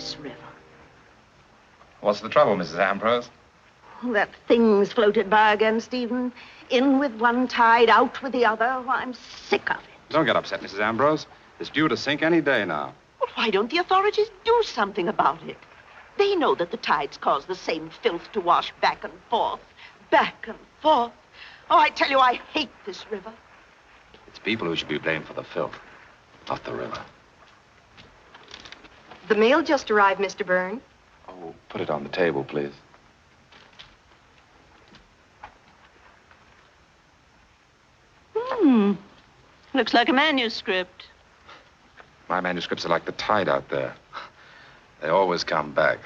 this river. What's the trouble, Mrs. Ambrose? That thing's floated by again, Stephen. In with one tide, out with the other. Oh, I'm sick of it. Don't get upset, Mrs. Ambrose. It's due to sink any day now. Well, why don't the authorities do something about it? They know that the tides cause the same filth to wash back and forth. Back and forth. Oh, I tell you, I hate this river. It's people who should be blamed for the filth, not the river. The mail just arrived, Mr. Byrne. Oh, put it on the table, please. Looks like a manuscript. My manuscripts are like the tide out there. They always come back.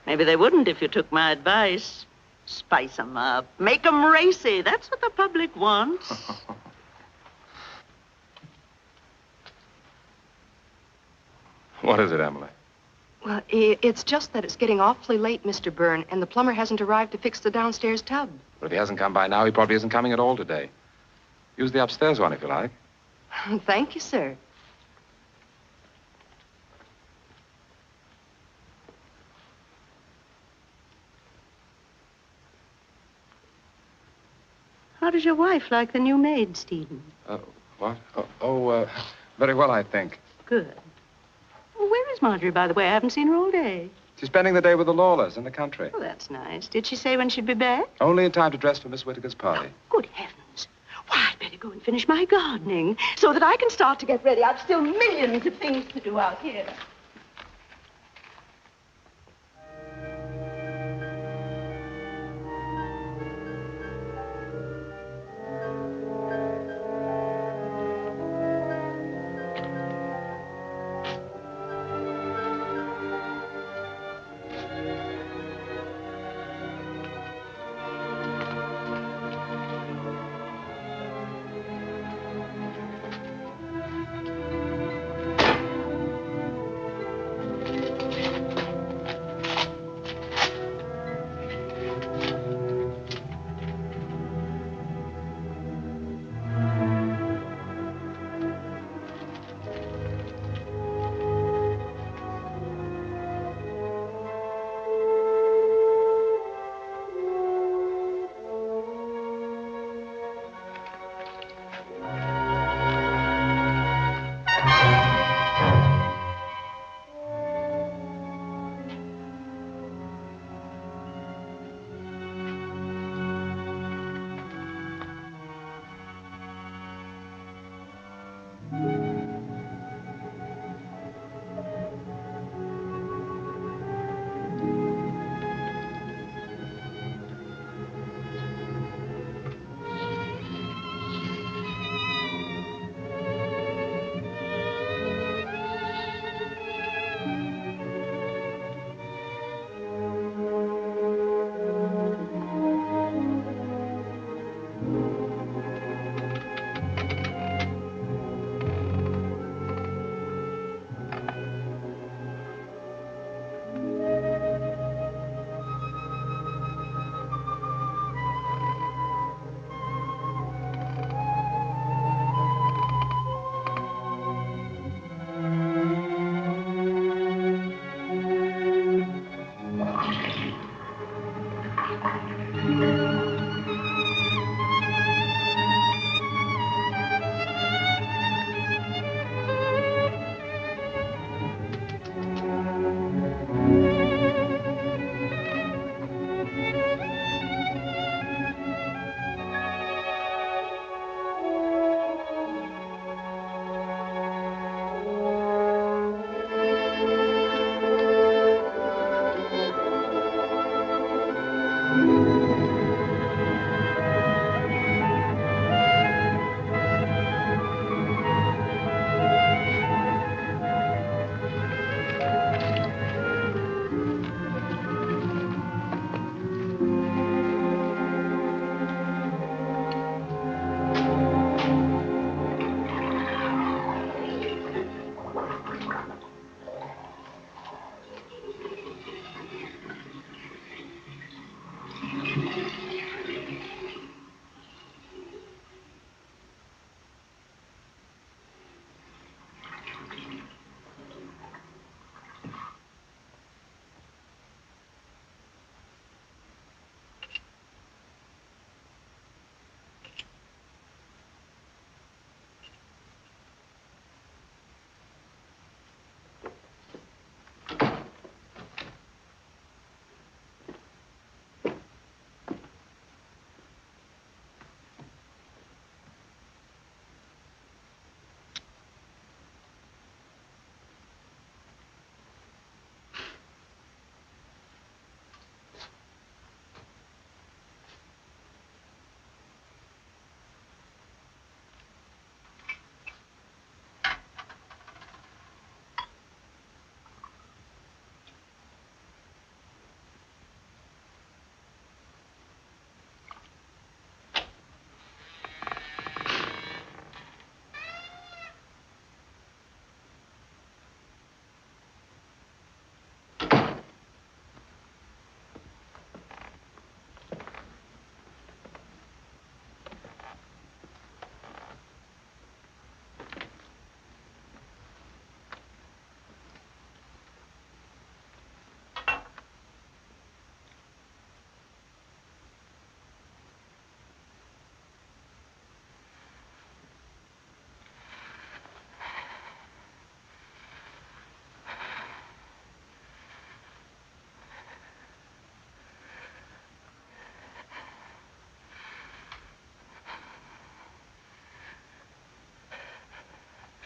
Maybe they wouldn't if you took my advice. Spice 'em up. Make 'em racy. That's what the public wants. What is it, Emily? Well, it's just that it's getting awfully late, Mr. Byrne, and the plumber hasn't arrived to fix the downstairs tub. But if he hasn't come by now, he probably isn't coming at all today. Use the upstairs one if you like. Thank you, sir. How does your wife like the new maid, Stephen? What? Very well, I think. Good. Well, where is Marjorie, by the way? I haven't seen her all day. She's spending the day with the Lawlers in the country. Oh, that's nice. Did she say when she'd be back? Only in time to dress for Miss Whittaker's party. Good heavens. Why, I'd better go and finish my gardening so that I can start to get ready. I've still millions of things to do out here.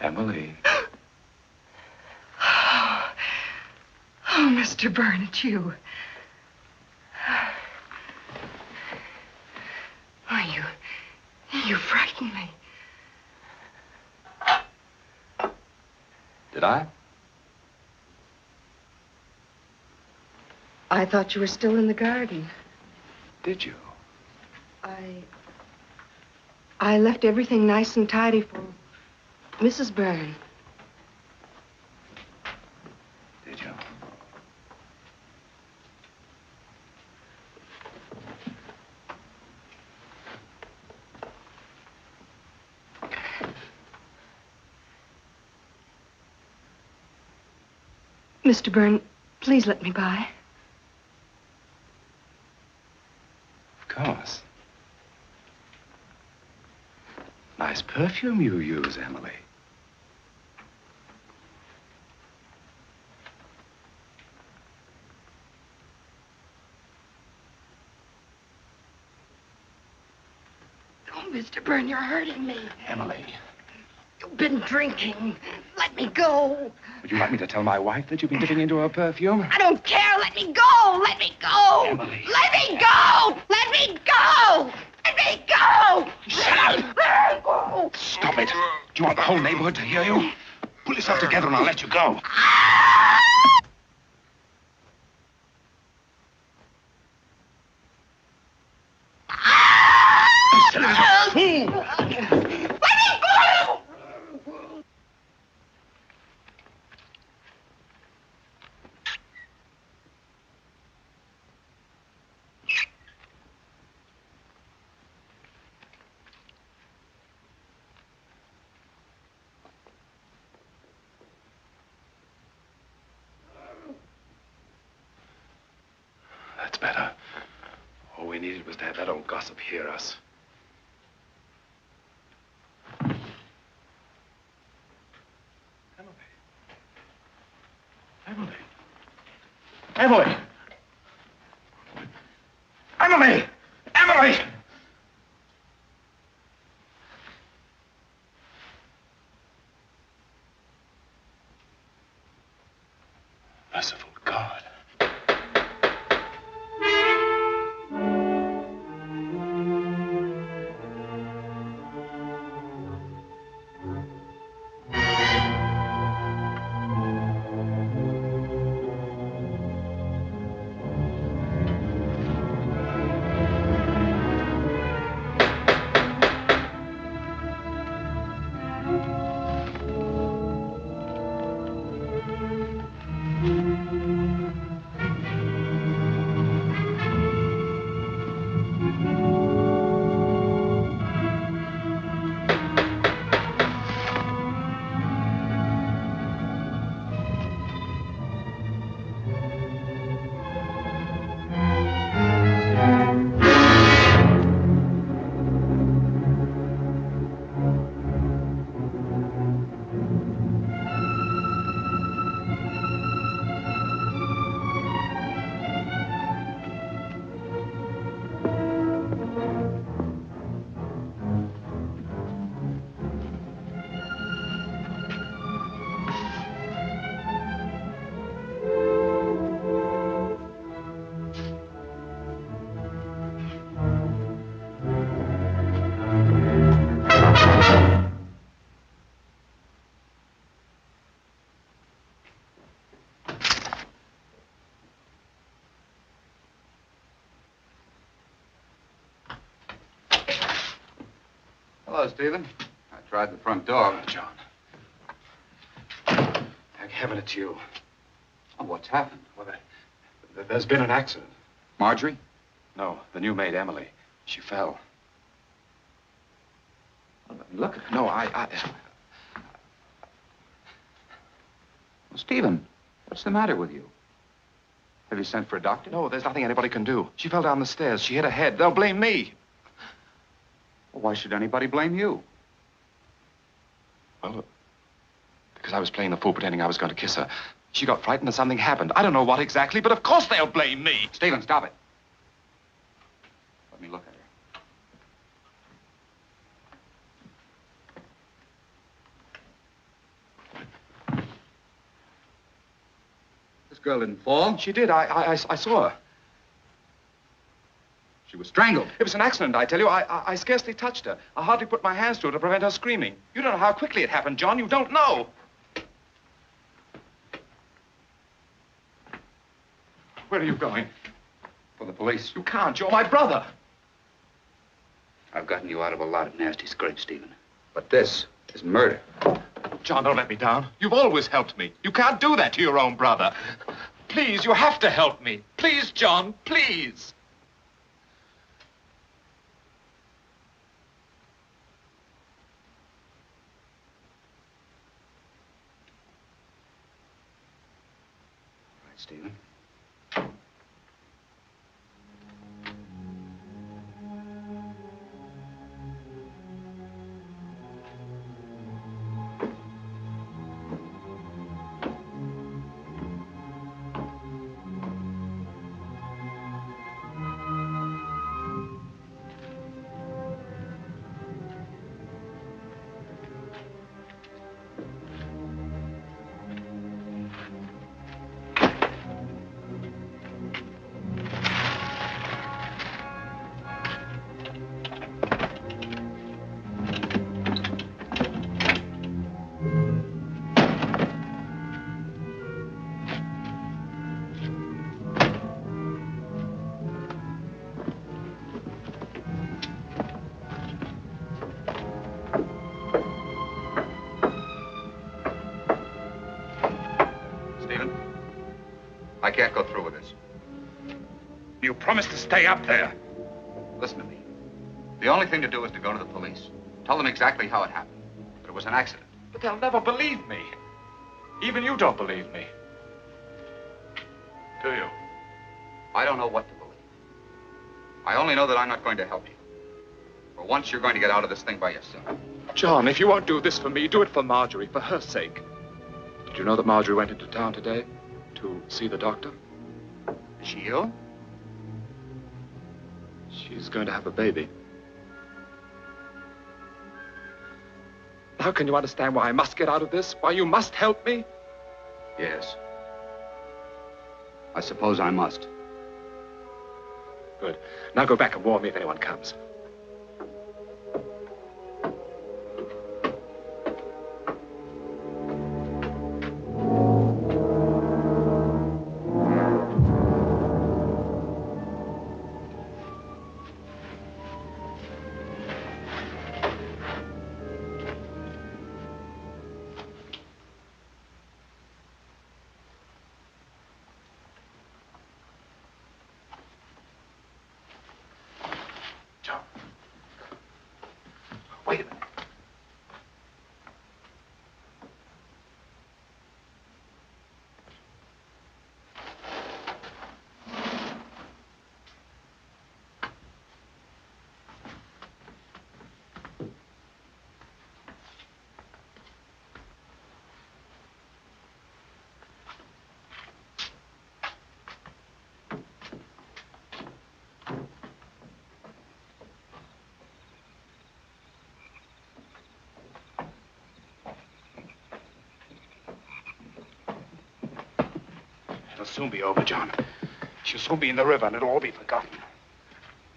Emily. Oh, Mr. Byrne, it's you. Oh, you frightened me. Did I? I thought you were still in the garden. Did you? I left everything nice and tidy for Mrs. Byrne. Did you? Mr. Byrne, please let me by. Of course. Nice perfume you use, Emily. Oh, Mr. Byrne, you're hurting me. Emily. You've been drinking. Let me go. Would you like me to tell my wife that you've been dipping into her perfume? I don't care. Let me go. Let me go. Emily. Let me go. Let me go. Let me go. Shut up. Let me go. Stop it. Do you want the whole neighborhood to hear you? Pull yourself together and I'll let you go. You silly little fool. Let me go. That's better. All we needed was to have that old gossip hear us. Emily. Emily! Emily! Emily! Merciful God. Hello, Stephen. I tried the front door. Oh, John. Thank heaven it's you. Oh, what's happened? Well, there's been an accident. Marjorie? No, the new maid, Emily. She fell. Look at her. No, Well, Stephen, what's the matter with you? Have you sent for a doctor? No, there's nothing anybody can do. She fell down the stairs. She hit her head. They'll blame me. Well, why should anybody blame you? Well, because I was playing the fool pretending I was going to kiss her. She got frightened and something happened. I don't know what exactly, but of course they'll blame me. Stephen, stop it. Let me look at her. girl didn't fall. She did. I saw her. She was strangled. It was an accident, I tell you. I scarcely touched her. I hardly put my hands to her to prevent her screaming. You don't know how quickly it happened, John. You don't know. Where are you going? For the police. You can't. You're my brother. I've gotten you out of a lot of nasty scrapes, Stephen. But this is murder. John, don't let me down. You've always helped me. You can't do that to your own brother. Please, you have to help me. Please, John, please. All right, Stephen. I can't go through with this. You promised to stay up there. Listen to me. The only thing to do is to go to the police. Tell them exactly how it happened. That it was an accident. But they'll never believe me. Even you don't believe me. Do you? I don't know what to believe. I only know that I'm not going to help you. For once, you're going to get out of this thing by yourself. John, if you won't do this for me, do it for Marjorie, for her sake. Did you know that Marjorie went into town today to see the doctor? Is she ill? She's going to have a baby. Now can you understand why I must get out of this? Why you must help me? Yes. I suppose I must. Good. Now go back and warn me if anyone comes. Wait a minute. It'll soon be over, John. She'll soon be in the river, and it'll all be forgotten.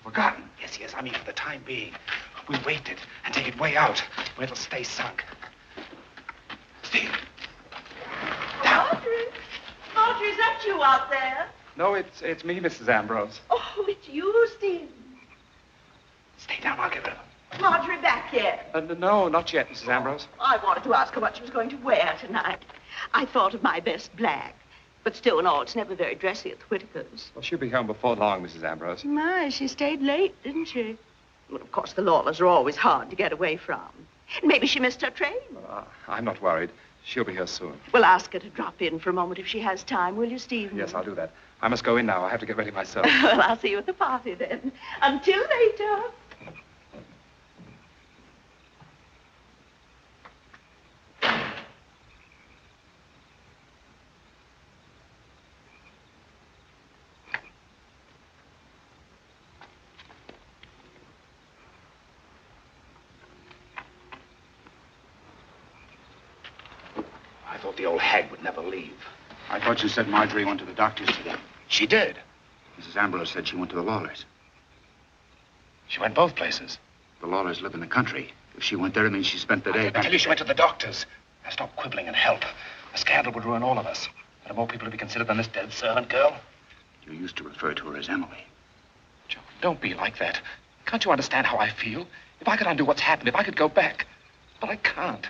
Forgotten? Yes, yes, I mean for the time being. We'll wait it and take it way out, where it'll stay sunk. Steve! Down! Marjorie, is that you out there? No, it's me, Mrs. Ambrose. Oh, it's you, Steve. Stay down, I'll get rid of her. Marjorie back yet? No, not yet, Mrs. Ambrose. I wanted to ask her what she was going to wear tonight. I thought of my best black. But still and all, it's never very dressy at the Whitakers. Well, she'll be home before long, Mrs. Ambrose. My, she stayed late, didn't she? Well, of course, the Lawlers are always hard to get away from. Maybe she missed her train. I'm not worried. She'll be here soon. Well, ask her to drop in for a moment if she has time, will you, Stephen? Yes, I'll do that. I must go in now. I have to get ready myself. Well, I'll see you at the party then. Until later. I thought the old hag would never leave. I thought you said Marjorie went to the doctor's today. She did. Mrs. Ambrose said she went to the Lawlers. She went both places. The Lawlers live in the country. If she went there, it means she spent the day... I tell you, she went to the doctor's. Now stop quibbling and help. The scandal would ruin all of us. There are more people to be considered than this dead servant girl. You used to refer to her as Emily. John, don't be like that. Can't you understand how I feel? If I could undo what's happened, if I could go back. But I can't.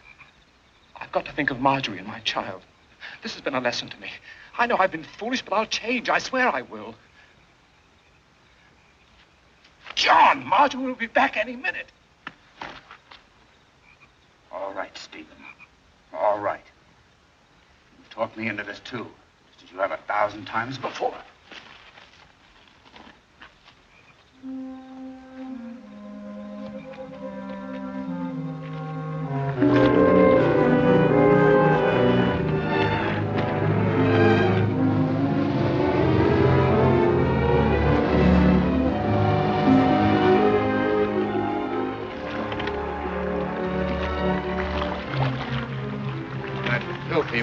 I've got to think of Marjorie and my child. This has been a lesson to me. I know I've been foolish, but I'll change. I swear I will. John, Marjorie will be back any minute. All right, Stephen. All right. You've talked me into this, too. Just as you have 1,000 times before.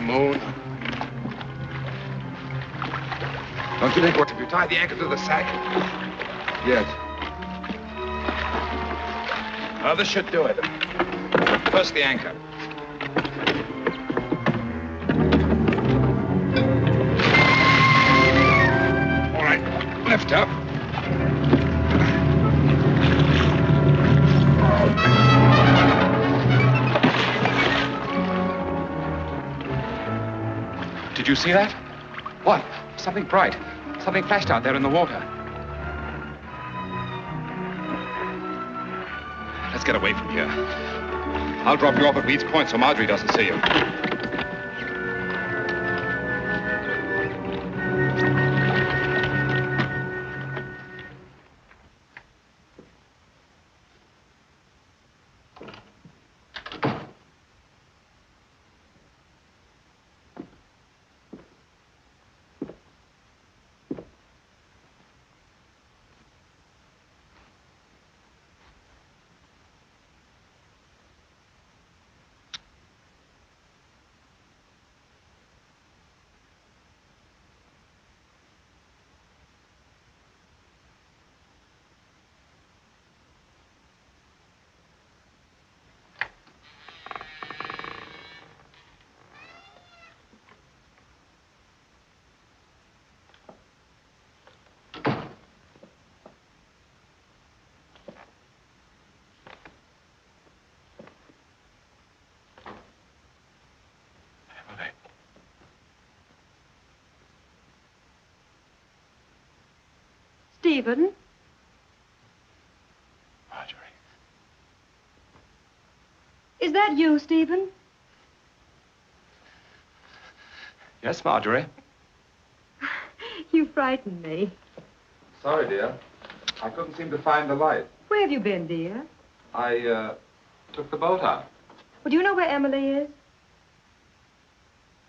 Moon. Don't you think what if you tie the anchor to the sack? Yes. Oh, this should do it. First the anchor. All right, lift up. Did you see that? What? Something bright. Something flashed out there in the water. Let's get away from here. I'll drop you off at Reed's Point so Marjorie doesn't see you. Stephen? Marjorie. Is that you, Stephen? Yes, Marjorie. You frightened me. Sorry, dear. I couldn't seem to find the light. Where have you been, dear? I, took the boat out. Well, do you know where Emily is?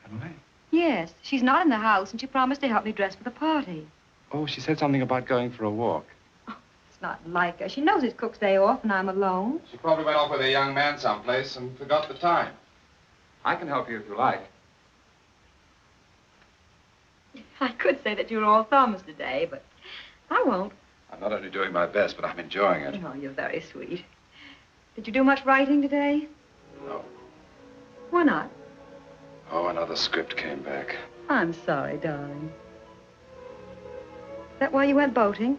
Emily? Yes, she's not in the house, and she promised to help me dress for the party. Oh, she said something about going for a walk. It's not like her. She knows it's Cook's day off, and I'm alone. She probably went off with a young man someplace and forgot the time. I can help you if you like. I could say that you're all thumbs today, but I won't. I'm not only doing my best, but I'm enjoying it. Oh, you're very sweet. Did you do much writing today? No. Why not? Oh, another script came back. I'm sorry, darling. Is that why you went boating?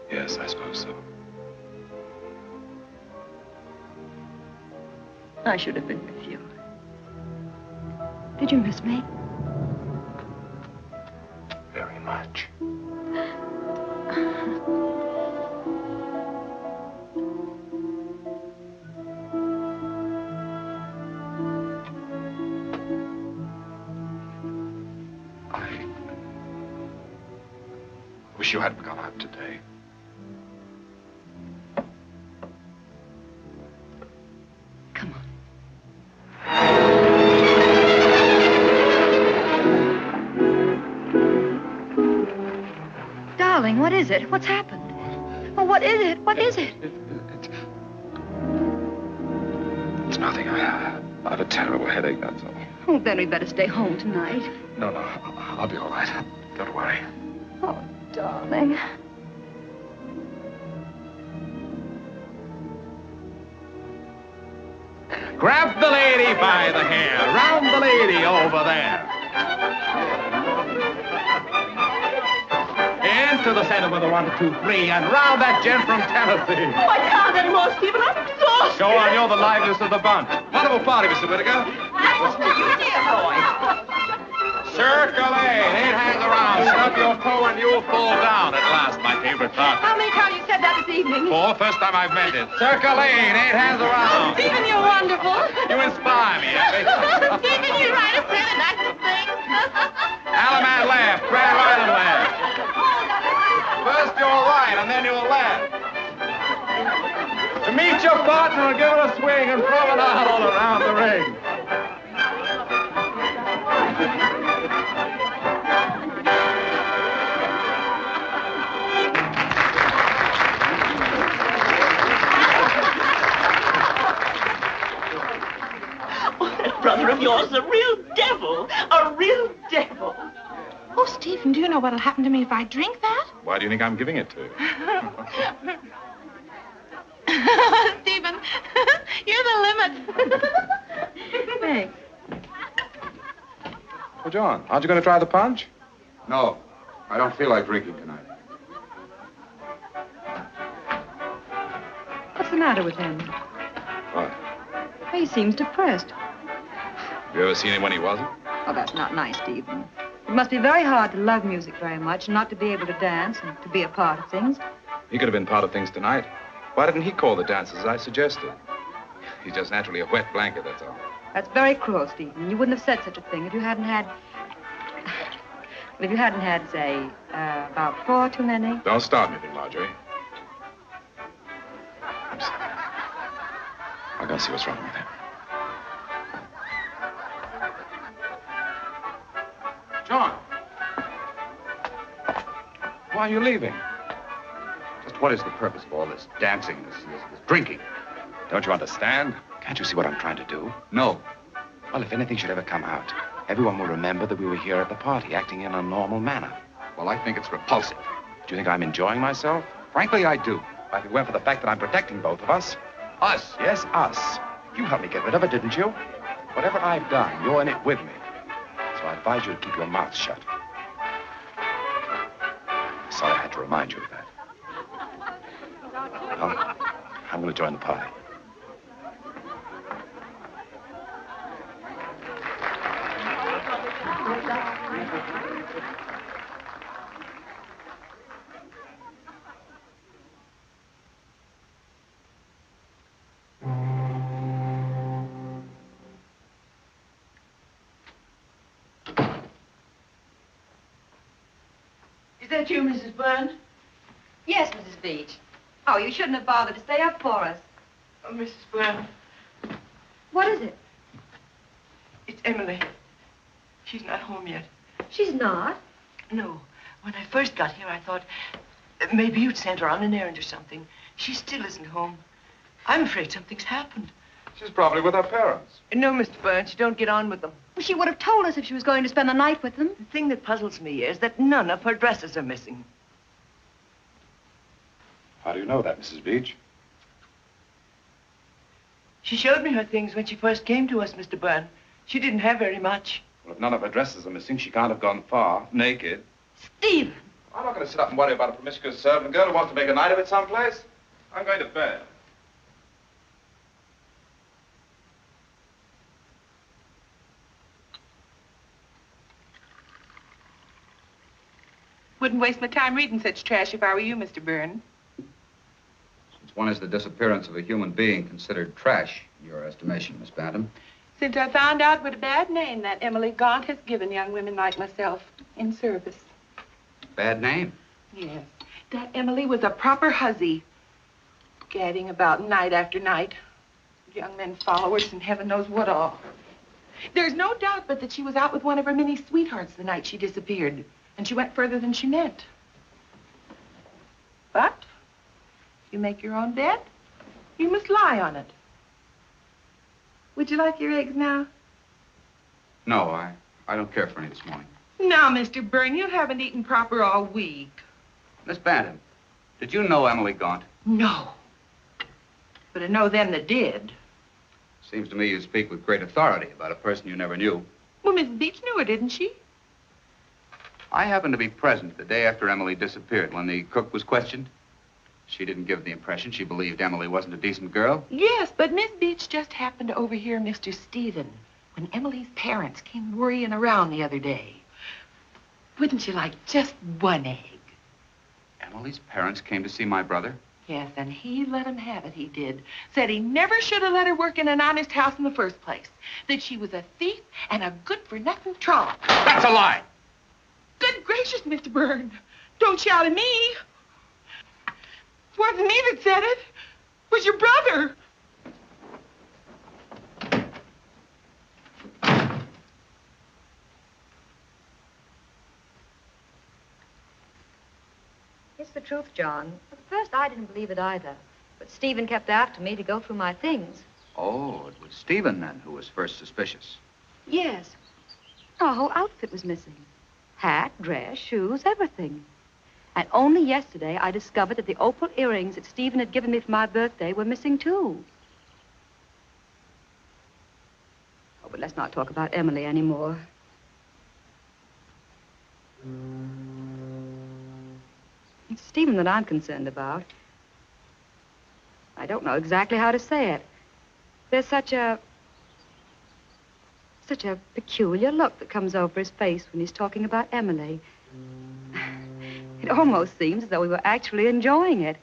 Yes, I suppose so. I should have been with you. Did you miss me? Very much. I wish you hadn't gone out today. Come on. Darling, what is it? What's happened? Oh, what is it? What is it? It's nothing. I have a terrible headache, that's all. Oh, then we'd better stay home tonight. No, I'll be all right. Don't worry. Oh, darling. Grab the lady by the hair. Round the lady over there. Into the center with a 1, 2, 3, and round that gent from Tennessee. Oh, I can't anymore, Stephen. I'm exhausted. Go on, you're the liveliest of the bunch. Wonderful party, Mr. Whittaker. Thanks to you, dear boy. Circulate. 8 hands around. Stub your toe and you'll fall down at last, my favorite part. How many times you said that this evening? 4, first time I've meant it. Circulate. 8 hands around. Stephen, you're wonderful. You inspire me, Effie. Stephen, you write us in and I can sing. Alaman left. Grand right and left. First you're right, and then you'll left. To meet your partner and give her a swing and promenade all around the ring. Oh, that brother of yours is a real devil. A real devil. Oh, Stephen, do you know what'll happen to me if I drink that? Why do you think I'm giving it to you? Stephen, you're the limit. Thanks. Well, John, aren't you going to try the punch? No, I don't feel like drinking tonight. What's the matter with him? What? He seems depressed. You ever seen him when he wasn't? Oh, that's not nice, Stephen. It must be very hard to love music very much and not to be able to dance and to be a part of things. He could have been part of things tonight. Why didn't he call the dances as I suggested? He's just naturally a wet blanket, that's all. That's very cruel, Stephen. You wouldn't have said such a thing if you hadn't had... if you hadn't had, say, about 4 too many. Don't start anything, Marjorie. I'm sorry. I'll go see what's wrong with him. John! Why are you leaving? Just what is the purpose of all this dancing, this drinking? Don't you understand? Can't you see what I'm trying to do? No. Well, if anything should ever come out, everyone will remember that we were here at the party, acting in a normal manner. Well, I think it's repulsive. Do you think I'm enjoying myself? Frankly, I do. Why, if it weren't for the fact that I'm protecting both of us. Us? Yes, us. You helped me get rid of it, didn't you? Whatever I've done, you're in it with me. So I advise you to keep your mouth shut. Sorry I had to remind you of that. Well, I'm going to join the party. Is that you, Mrs. Byrne? Yes, Mrs. Beach. Oh, you shouldn't have bothered to stay up for us. Oh, Mrs. Byrne, What is it? it's Emily. She's not home yet. She's not. No. When I first got here, I thought maybe you'd sent her on an errand or something. She still isn't home. I'm afraid something's happened. She's probably with her parents. No, Mr. Byrne, she don't get on with them. Well, she would have told us if she was going to spend the night with them. The thing that puzzles me is that none of her dresses are missing. How do you know that, Mrs. Beach? She showed me her things when she first came to us, Mr. Byrne. She didn't have very much. Well, if none of her dresses are missing, she can't have gone far, naked. Stephen! I'm not going to sit up and worry about a promiscuous servant girl who wants to make a night of it someplace. I'm going to bed. Wouldn't waste my time reading such trash if I were you, Mr. Byrne. Since when is the disappearance of a human being considered trash in your estimation, Miss Bantam? Since I found out what a bad name that Emily Gaunt has given young women like myself in service. Bad name? Yes. That Emily was a proper hussy. Gadding about night after night. Young men followers and heaven knows what all. There's no doubt but that she was out with one of her many sweethearts the night she disappeared. And she went further than she meant. But you make your own bed, you must lie on it. Would you like your eggs now? No, I don't care for any this morning. Now, Mr. Byrne, you haven't eaten proper all week. Miss Bantam, did you know Emily Gaunt? No. But I know them that did. Seems to me you speak with great authority about a person you never knew. Well, Miss Beach knew her, didn't she? I happened to be present the day after Emily disappeared when the cook was questioned. She didn't give the impression she believed Emily wasn't a decent girl. Yes, but Miss Beach just happened to overhear Mr. Stephen when Emily's parents came worrying around the other day. Wouldn't you like just one egg? Emily's parents came to see my brother? Yes, and he let him have it, he did. Said he never should have let her work in an honest house in the first place. That she was a thief and a good-for-nothing trollop. That's a lie! Good gracious, Mr. Byrne. Don't shout at me. It wasn't me that said it. It was your brother. It's the truth, John. At first, I didn't believe it either. But Stephen kept after me to go through my things. Oh, it was Stephen, then, who was first suspicious. Yes. Our whole outfit was missing. Hat, dress, shoes, everything. And only yesterday, I discovered that the opal earrings that Stephen had given me for my birthday were missing, too. Oh, but let's not talk about Emily anymore. It's Stephen that I'm concerned about. I don't know exactly how to say it. There's such a peculiar look that comes over his face when he's talking about Emily. It almost seems as though he were actually enjoying it,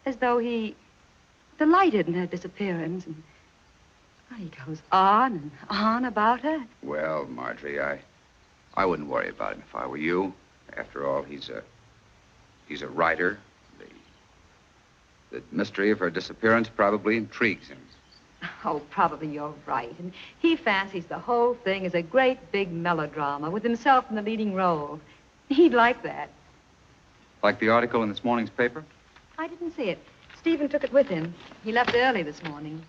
as though he delighted in her disappearance. And he goes on and on about her. Well, Marjorie, I wouldn't worry about him if I were you. After all, he's a writer. The mystery of her disappearance probably intrigues him. Oh, probably you're right. And he fancies the whole thing is a great big melodrama with himself in the leading role. He'd like that. Like the article in this morning's paper? I didn't see it. Stephen took it with him. He left early this morning.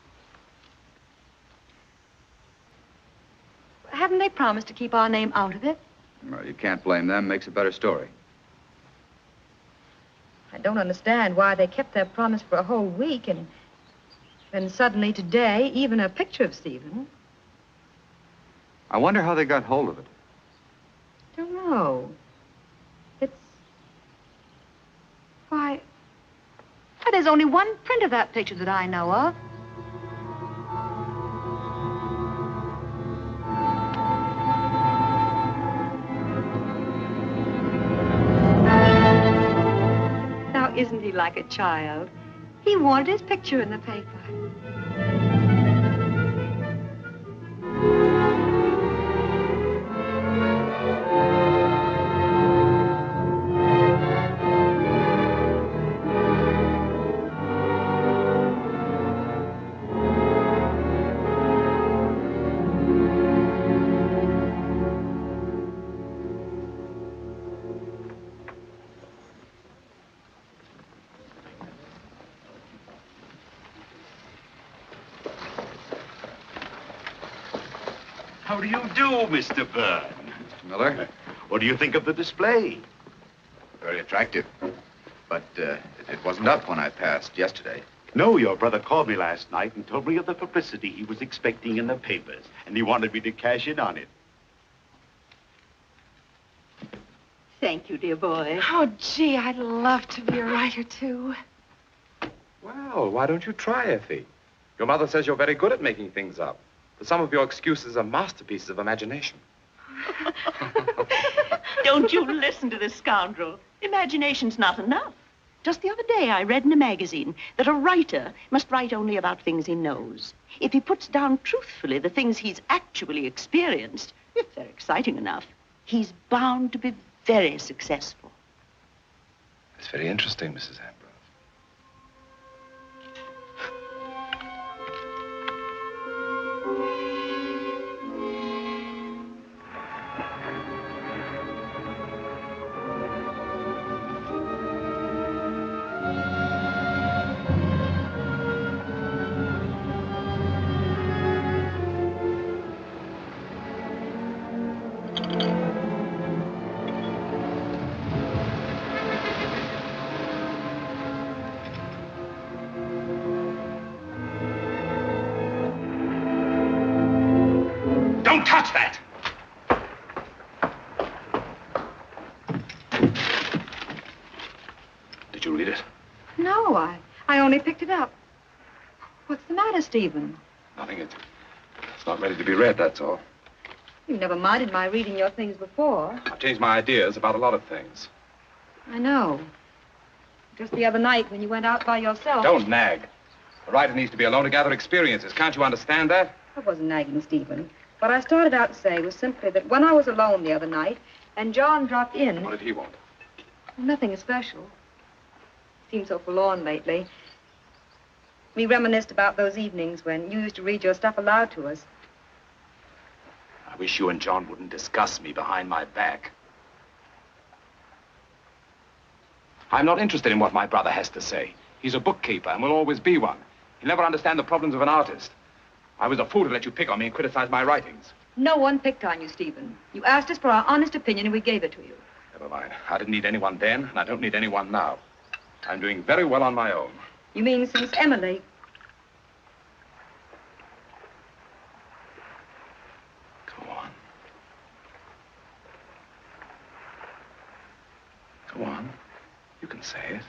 Haven't they promised to keep our name out of it? Well, you can't blame them. Makes a better story. I don't understand why they kept their promise for a whole week and then suddenly today, even a picture of Stephen. I wonder how they got hold of it. Don't know. Why, there's only one print of that picture that I know of. Now, isn't he like a child? He wanted his picture in the paper. How do you do, Mr. Byrne? Mr. Miller? What do you think of the display? Very attractive. But it wasn't up when I passed yesterday. No, your brother called me last night and told me of the publicity he was expecting in the papers, and he wanted me to cash in on it. Thank you, dear boy. Oh, gee, I'd love to be a writer, too. Well, why don't you try, Effie? Your mother says you're very good at making things up. But some of your excuses are masterpieces of imagination. Don't you listen to this scoundrel. Imagination's not enough. Just the other day, I read in a magazine that a writer must write only about things he knows. If he puts down truthfully the things he's actually experienced, if they're exciting enough, he's bound to be very successful. It's very interesting, Mrs. Ambrose. Don't touch that! Did you read it? No, I only picked it up. What's the matter, Stephen? Nothing. It's not ready to be read, that's all. You've never minded my reading your things before. I've changed my ideas about a lot of things. I know. Just the other night when you went out by yourself. Don't nag. The writer needs to be alone to gather experiences. Can't you understand that? I wasn't nagging, Stephen. What I started out to say was simply that when I was alone the other night and John dropped in... What did he want? Nothing especial. Seemed so forlorn lately. We reminisced about those evenings when you used to read your stuff aloud to us. I wish you and John wouldn't discuss me behind my back. I'm not interested in what my brother has to say. He's a bookkeeper and will always be one. He'll never understand the problems of an artist. I was a fool to let you pick on me and criticize my writings. No one picked on you, Stephen. You asked us for our honest opinion and we gave it to you. Never mind. I didn't need anyone then, and I don't need anyone now. I'm doing very well on my own. You mean since Emily? Go on. Go on. You can say it.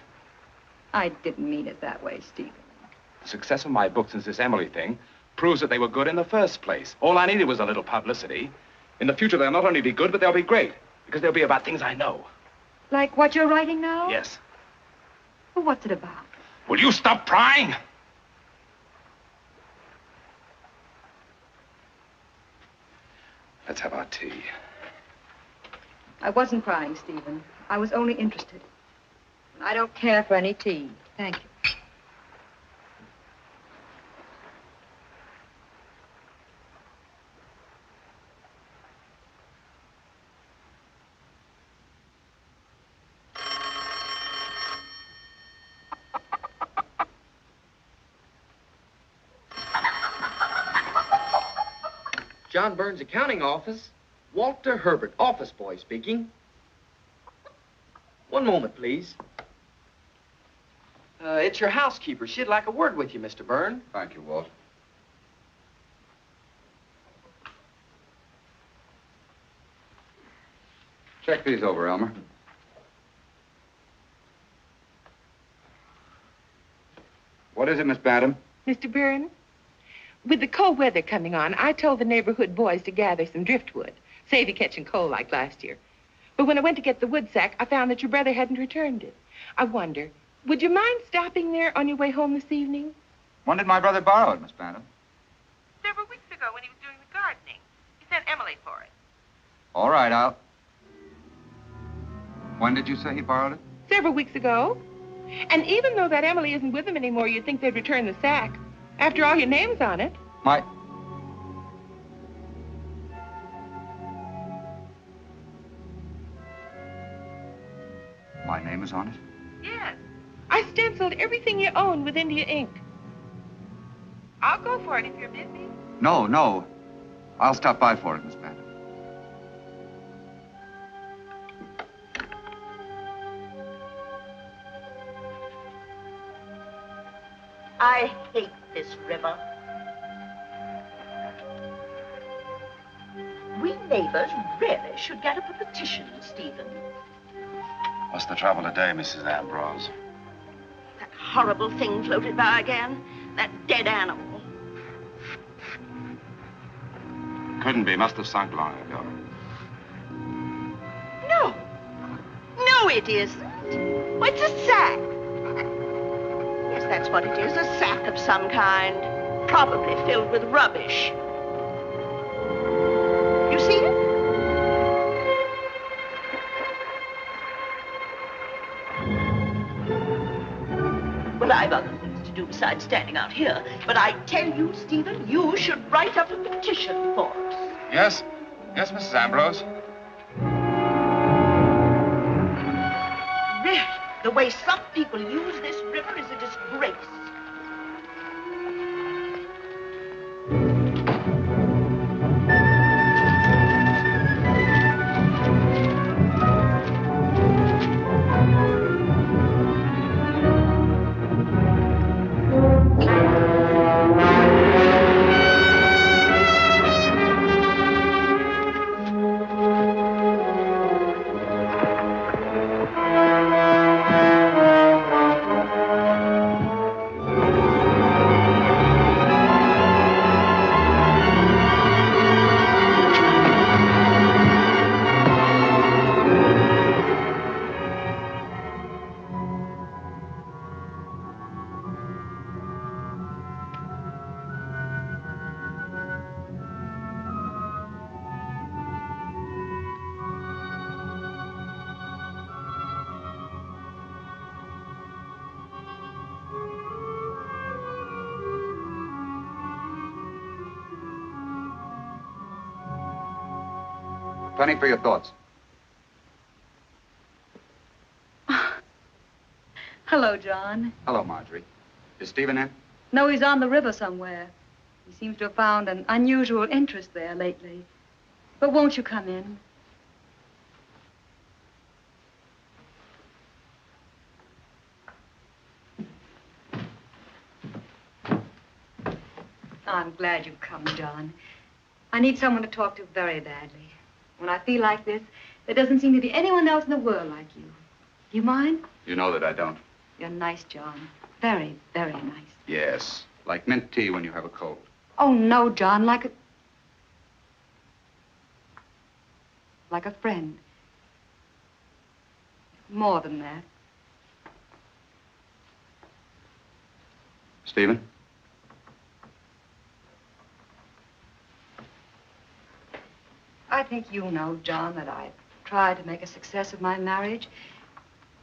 I didn't mean it that way, Stephen. The success of my book since this Emily thing proves that they were good in the first place. All I needed was a little publicity. In the future, they'll not only be good, but they'll be great. Because they'll be about things I know. Like what you're writing now? Yes. Well, what's it about? Will you stop prying? Let's have our tea. I wasn't crying, Stephen. I was only interested. I don't care for any tea. Thank you. John Burns' accounting office. Walter Herbert, office boy speaking. One moment, please. It's your housekeeper. She'd like a word with you, Mr. Byrne. Thank you, Walt. Check these over, Elmer. What is it, Miss Bantam? Mr. Byrne, with the cold weather coming on, I told the neighborhood boys to gather some driftwood, save you catching cold like last year. But when I went to get the wood sack, I found that your brother hadn't returned it. I wonder, would you mind stopping there on your way home this evening? When did my brother borrow it, Miss Bantam? Several weeks ago when he was doing the gardening. He sent Emily for it. All right, Al. When did you say he borrowed it? Several weeks ago. And even though that Emily isn't with him anymore, you'd think they'd return the sack. After all, your name's on it. My name is on it? Yes. I stenciled everything you own with India ink. I'll go for it if you're busy. No. I'll stop by for it, Miss Bantam. I hate this river. We neighbors really should get up a petition, Stephen. What's the trouble today, Mrs. Ambrose? That horrible thing floated by again. That dead animal. Couldn't be. Must have sunk long ago. No. No, it isn't. Well, it's a sack. Yes, that's what it is. A sack of some kind. Probably filled with rubbish. You see it? Well, I've other things to do besides standing out here. But I tell you, Stephen, you should write up a petition for us. Yes? Yes, Mrs. Ambrose? Really, the way some people use this river is a disgrace. Plenty for your thoughts. Hello, John. Hello, Marjorie. Is Stephen in? No, he's on the river somewhere. He seems to have found an unusual interest there lately. But won't you come in? I'm glad you've come, John. I need someone to talk to very badly. When I feel like this, there doesn't seem to be anyone else in the world like you. Do you mind? You know that I don't. You're nice, John. Very, very nice. Yes, like mint tea when you have a cold. Oh, no, John, like a friend. More than that. Stephen? I think you know, John, that I've tried to make a success of my marriage.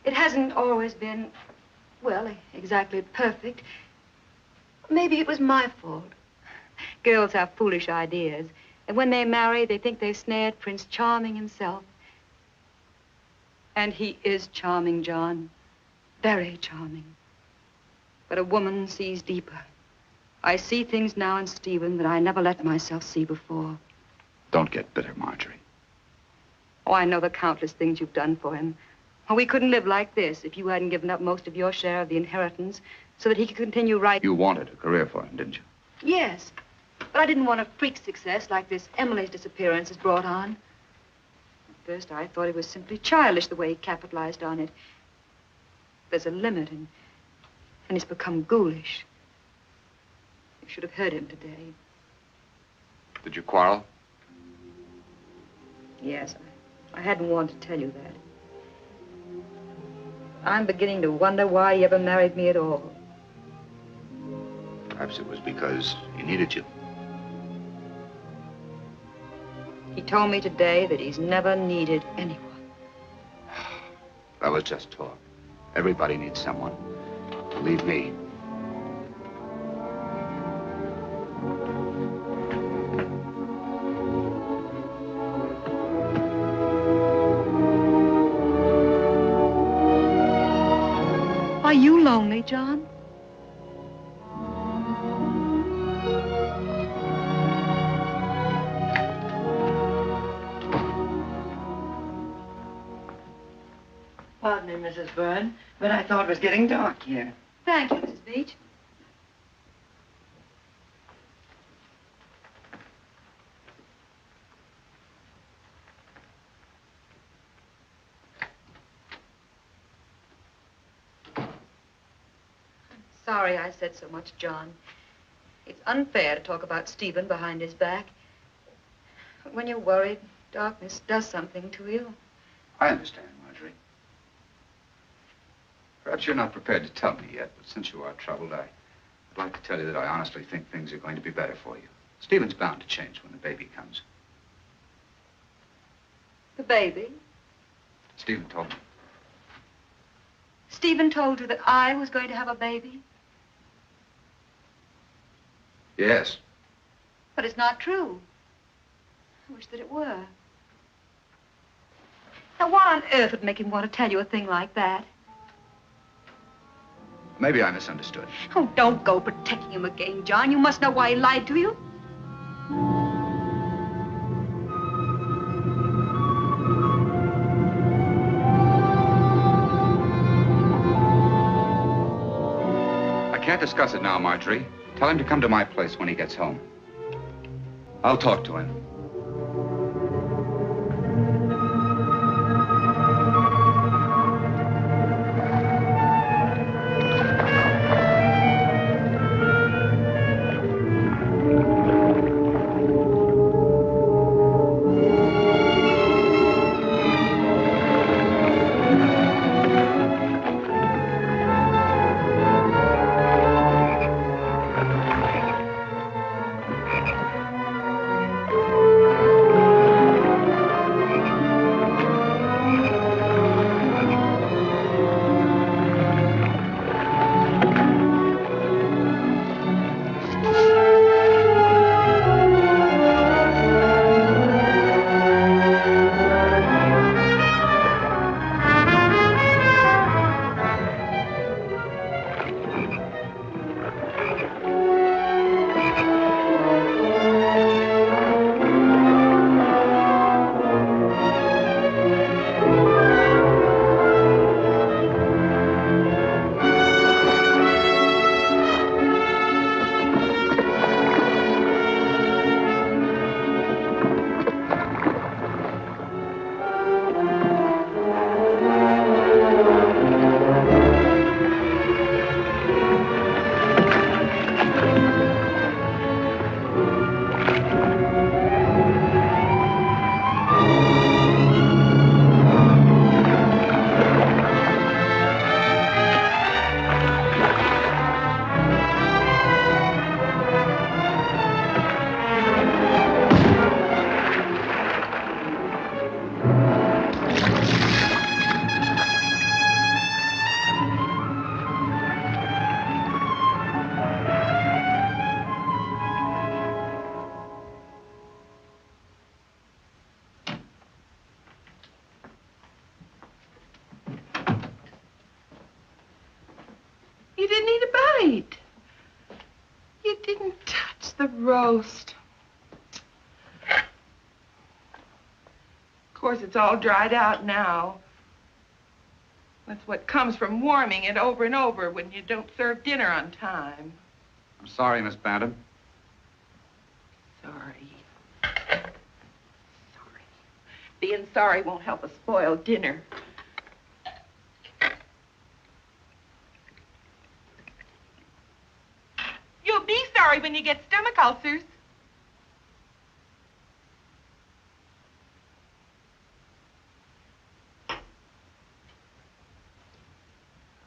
It hasn't always been, well, exactly perfect. Maybe it was my fault. Girls have foolish ideas, and when they marry, they think they've snared Prince Charming himself. And he is charming, John. Very charming. But a woman sees deeper. I see things now in Stephen that I never let myself see before. Don't get bitter, Marjorie. Oh, I know the countless things you've done for him. Oh, we couldn't live like this if you hadn't given up most of your share of the inheritance so that he could continue writing. You wanted a career for him, didn't you? Yes, but I didn't want a freak success like this Emily's disappearance has brought on. At first, I thought it was simply childish the way he capitalized on it. There's a limit, and he's become ghoulish. You should have heard him today. Did you quarrel? Yes, I hadn't wanted to tell you that. I'm beginning to wonder why he ever married me at all. Perhaps it was because he needed you. He told me today that he's never needed anyone. That was just talk. Everybody needs someone. Believe me. Are you lonely, John? Pardon me, Mrs. Byrne, but I thought it was getting dark here. Thank you, Mrs. Beach. Sorry I said so much, John. It's unfair to talk about Stephen behind his back. But when you're worried, darkness does something to you. I understand, Marjorie. Perhaps you're not prepared to tell me yet, but since you are troubled, I'd like to tell you that I honestly think things are going to be better for you. Stephen's bound to change when the baby comes. The baby? Stephen told me. Stephen told you that I was going to have a baby? Yes. But it's not true. I wish that it were. Now, what on earth would make him want to tell you a thing like that? Maybe I misunderstood. Oh, don't go protecting him again, John. You must know why he lied to you. I can't discuss it now, Marjorie. Tell him to come to my place when he gets home. I'll talk to him. right. You didn't touch the roast. Of course, it's all dried out now. That's what comes from warming it over and over when you don't serve dinner on time. I'm sorry, Miss Bantam. Sorry. Being sorry won't help a spoiled dinner. You'll be sorry when you get stomach ulcers.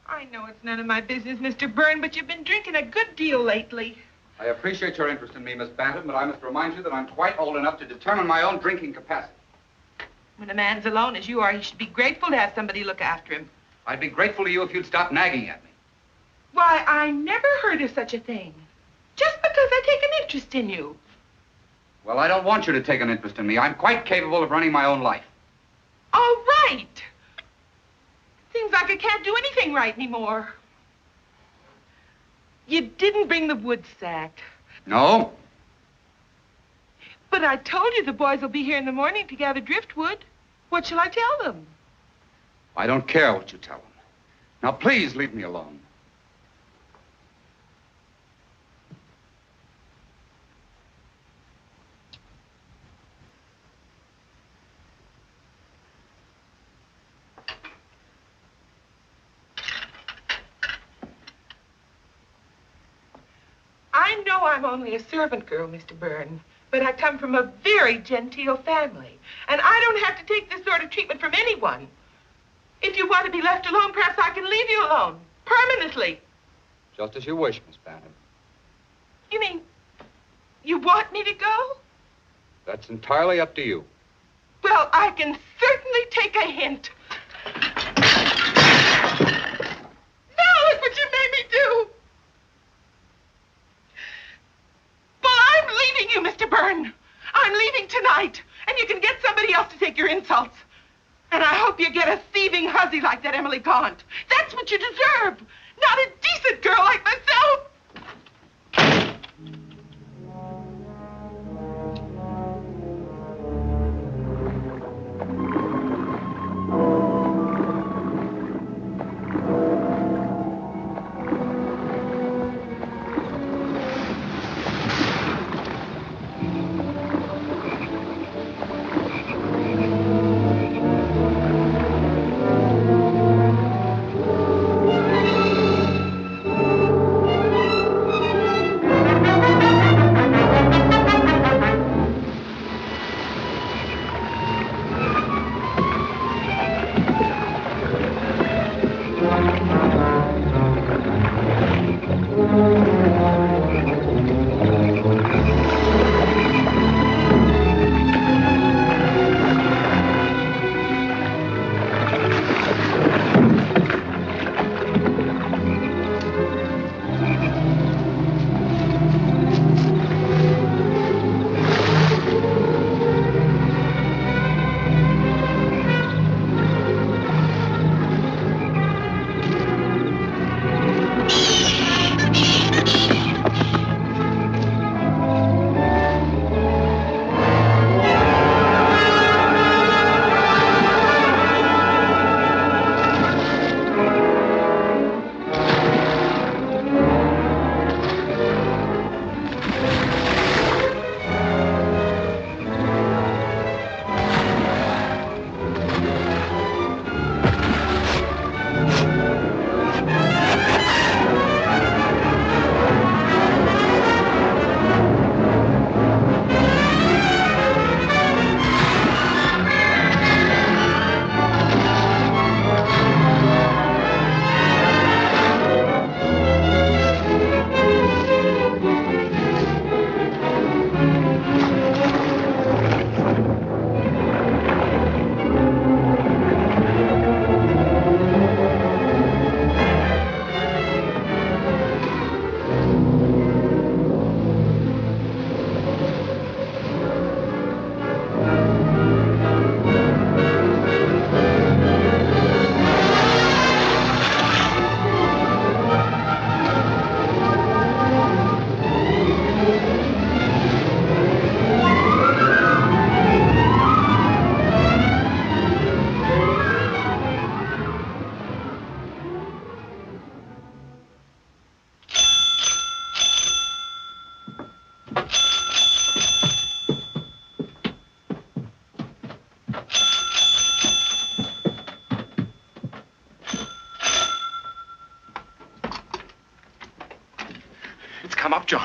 I know it's none of my business, Mr. Byrne, but you've been drinking a good deal lately. I appreciate your interest in me, Miss Bantam, but I must remind you that I'm quite old enough to determine my own drinking capacity. When a man's alone as you are, he should be grateful to have somebody look after him. I'd be grateful to you if you'd stop nagging at me. Why, I never heard of such a thing. Just because I take an interest in you. Well, I don't want you to take an interest in me. I'm quite capable of running my own life. All right. Seems like I can't do anything right anymore. You didn't bring the wood sack. No? But I told you the boys will be here in the morning to gather driftwood. What shall I tell them? I don't care what you tell them. Now, please leave me alone. I know I'm only a servant girl, Mr. Byrne, but I come from a very genteel family, and I don't have to take this sort of treatment from anyone. If you want to be left alone, perhaps I can leave you alone, permanently. Just as you wish, Miss Bantam. You mean, you want me to go? That's entirely up to you. Well, I can certainly take a hint. Now look what you made me do. Well, I'm leaving you, Mr. Byrne. I'm leaving tonight, and you can get somebody else to take your insults. And I hope you get a thieving hussy like that Emily Gaunt. That's what you deserve. Not a decent girl like myself.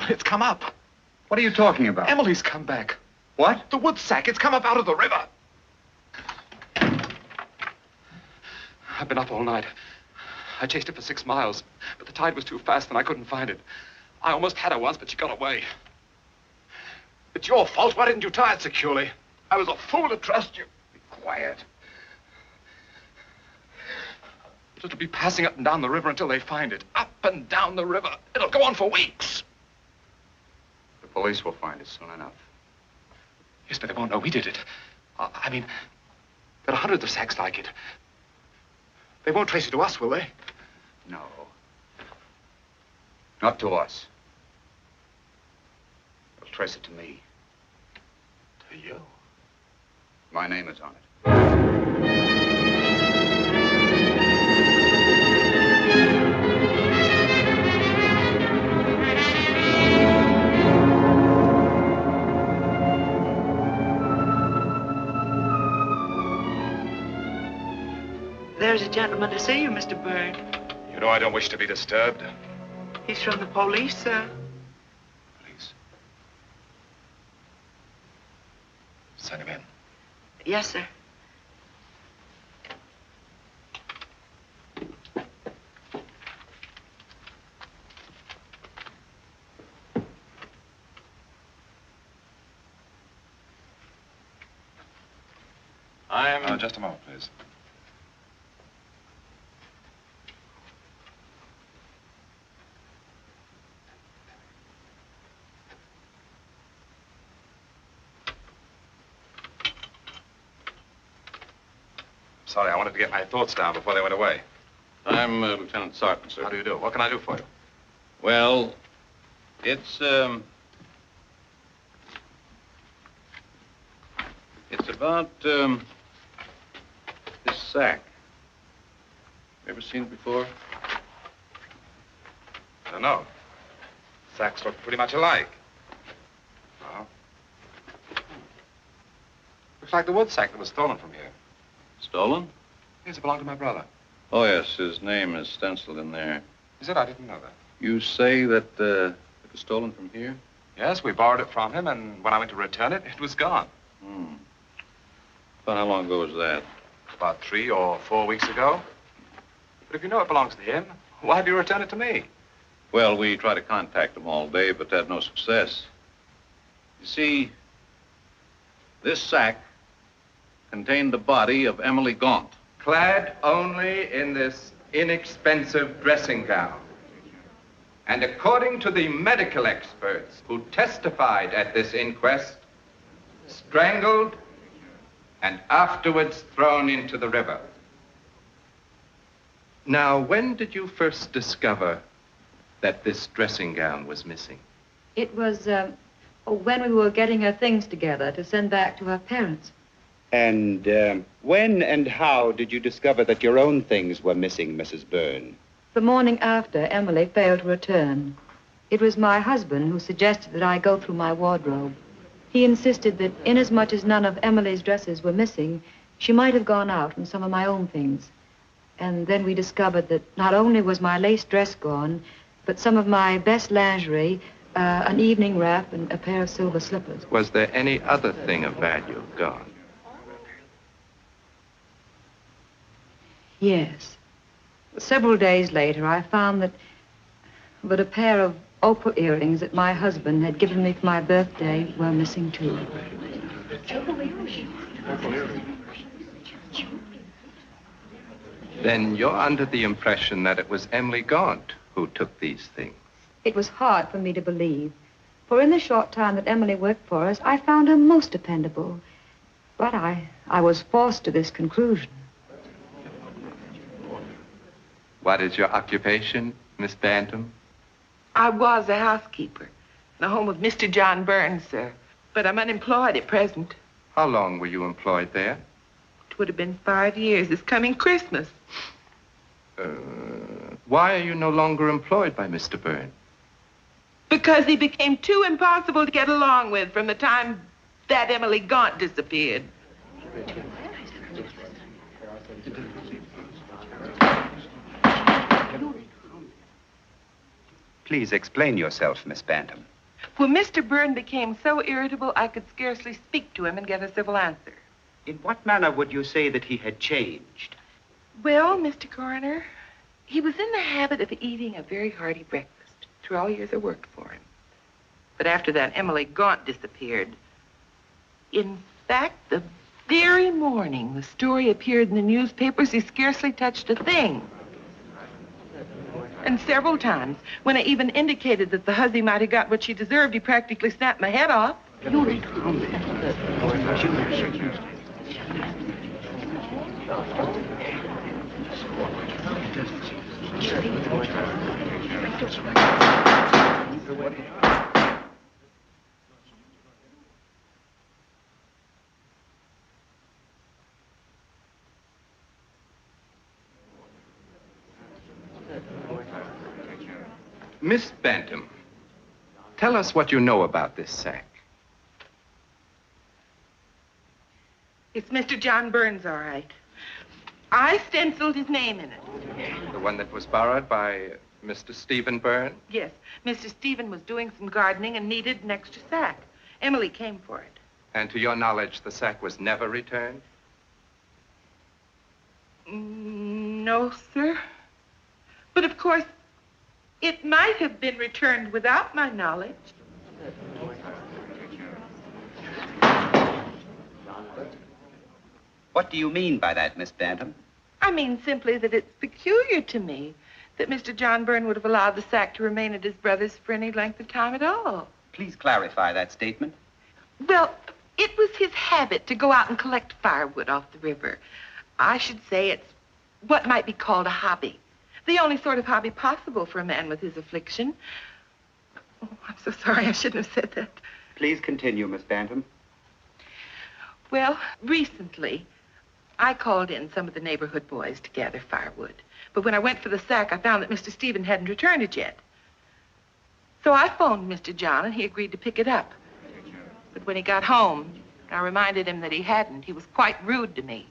John, it's come up. What are you talking about? Emily's come back. What? The wood sack, it's come up out of the river. I've been up all night. I chased it for 6 miles, but the tide was too fast and I couldn't find it. I almost had her once, but she got away. It's your fault. Why didn't you tie it securely? I was a fool to trust you. Be quiet. It'll be passing up and down the river until they find it. Up and down the river. It'll go on for weeks. The police will find it soon enough. Yes, but they won't know we did it. I mean, there are hundreds of sacks like it. They won't trace it to us, will they? No. Not to us. They'll trace it to me. To you? My name is on it. There's a gentleman to see you, Mr. Byrne. You know I don't wish to be disturbed. He's from the police, sir. Please. Send him in. Yes, sir. Just a moment, please. Sorry, I wanted to get my thoughts down before they went away. I'm Lieutenant Sarton, sir. How do you do? What can I do for you? Well, it's about, this sack. Ever seen it before? I don't know. Sacks look pretty much alike. Oh. Looks like the wood sack that was stolen from here. Stolen? Yes, it belonged to my brother. Oh, yes, his name is stenciled in there. Is it? I didn't know that. You say that it was stolen from here? Yes, we borrowed it from him, and when I went to return it, it was gone. Hmm. About how long ago was that? About 3 or 4 weeks ago. But if you know it belongs to him, why do you return it to me? Well, we tried to contact him all day, but had no success. You see, this sack contained the body of Emily Gaunt. Clad only in this inexpensive dressing gown. And according to the medical experts who testified at this inquest, strangled and afterwards thrown into the river. Now, when did you first discover that this dressing gown was missing? It was when we were getting her things together to send back to her parents. And when and how did you discover that your own things were missing, Mrs. Byrne? The morning after Emily failed to return. It was my husband who suggested that I go through my wardrobe. He insisted that inasmuch as none of Emily's dresses were missing, she might have gone out in some of my own things. And then we discovered that not only was my lace dress gone, but some of my best lingerie, an evening wrap, and a pair of silver slippers. Was there any other thing of value gone? Yes. Several days later, I found that a pair of opal earrings that my husband had given me for my birthday were missing, too. Then you're under the impression that it was Emily Gaunt who took these things. It was hard for me to believe, for in the short time that Emily worked for us, I found her most dependable. But I was forced to this conclusion. What is your occupation, Miss Bantam? I was a housekeeper in the home of Mr. John Burns, sir. But I'm unemployed at present. How long were you employed there? It would have been 5 years this coming Christmas. Why are you no longer employed by Mr. Byrne? Because he became too impossible to get along with from the time that Emily Gaunt disappeared. Please explain yourself, Miss Bantam. Well, Mr. Byrne became so irritable I could scarcely speak to him and get a civil answer. In what manner would you say that he had changed? Well, Mr. Coroner, he was in the habit of eating a very hearty breakfast through all years I worked for him. But after that, Emily Gaunt disappeared. In fact, the very morning the story appeared in the newspapers, he scarcely touched a thing. And several times, when I even indicated that the hussy might have got what she deserved, he practically snapped my head off. Miss Bantam, tell us what you know about this sack. It's Mr. John Burns, all right. I stenciled his name in it. The one that was borrowed by Mr. Stephen Byrne? Yes, Mr. Stephen was doing some gardening and needed an extra sack. Emily came for it. And to your knowledge, the sack was never returned? No, sir. But of course, it might have been returned without my knowledge. What do you mean by that, Miss Bantam? I mean simply that it's peculiar to me that Mr. John Byrne would have allowed the sack to remain at his brother's for any length of time at all. Please clarify that statement. Well, it was his habit to go out and collect firewood off the river. I should say it's what might be called a hobby. The only sort of hobby possible for a man with his affliction. Oh, I'm so sorry. I shouldn't have said that. Please continue, Miss Bantam. Well, recently, I called in some of the neighborhood boys to gather firewood. But when I went for the sack, I found that Mr. Stephen hadn't returned it yet. So I phoned Mr. John, and he agreed to pick it up. But when he got home, I reminded him that he hadn't. He was quite rude to me.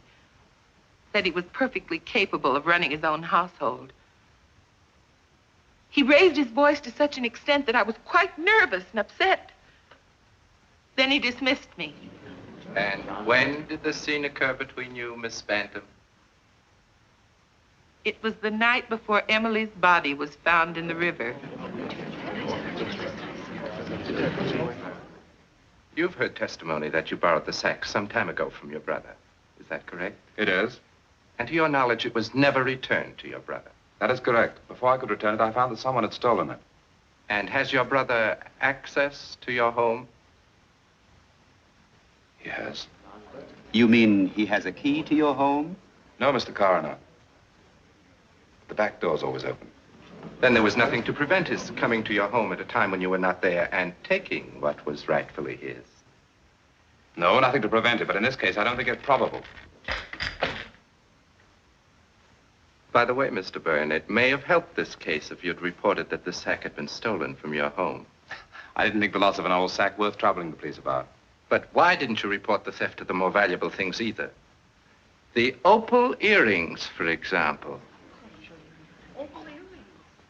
Said he was perfectly capable of running his own household. He raised his voice to such an extent that I was quite nervous and upset. Then he dismissed me. And when did the scene occur between you, Miss Bantam? It was the night before Emily's body was found in the river. You've heard testimony that you borrowed the sack some time ago from your brother. Is that correct? It is. And to your knowledge, it was never returned to your brother. That is correct. Before I could return it, I found that someone had stolen it. And has your brother access to your home? He has. You mean he has a key to your home? No, Mr. Coroner. The back door's always open. Then there was nothing to prevent his coming to your home at a time when you were not there and taking what was rightfully his. No, nothing to prevent it, but in this case, I don't think it's probable. By the way, Mr. Byrne, it may have helped this case if you'd reported that the sack had been stolen from your home. I didn't think the loss of an old sack worth troubling the police about. But why didn't you report the theft of the more valuable things either? The opal earrings, for example.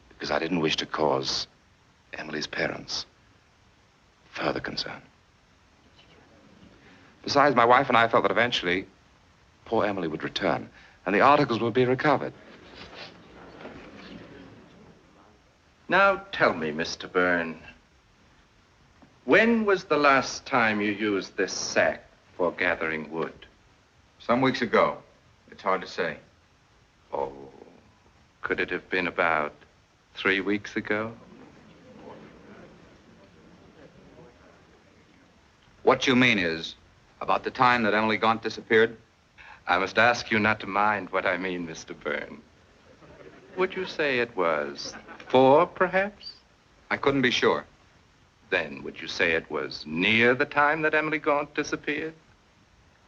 Because I didn't wish to cause Emily's parents further concern. Besides, my wife and I felt that eventually poor Emily would return and the articles would be recovered. Now tell me, Mr. Byrne, when was the last time you used this sack for gathering wood? Some weeks ago. It's hard to say. Oh, could it have been about 3 weeks ago? What you mean is, about the time that Emily Gaunt disappeared? I must ask you not to mind what I mean, Mr. Byrne. Would you say it was 4, perhaps? I couldn't be sure. Then would you say it was near the time that Emily Gaunt disappeared?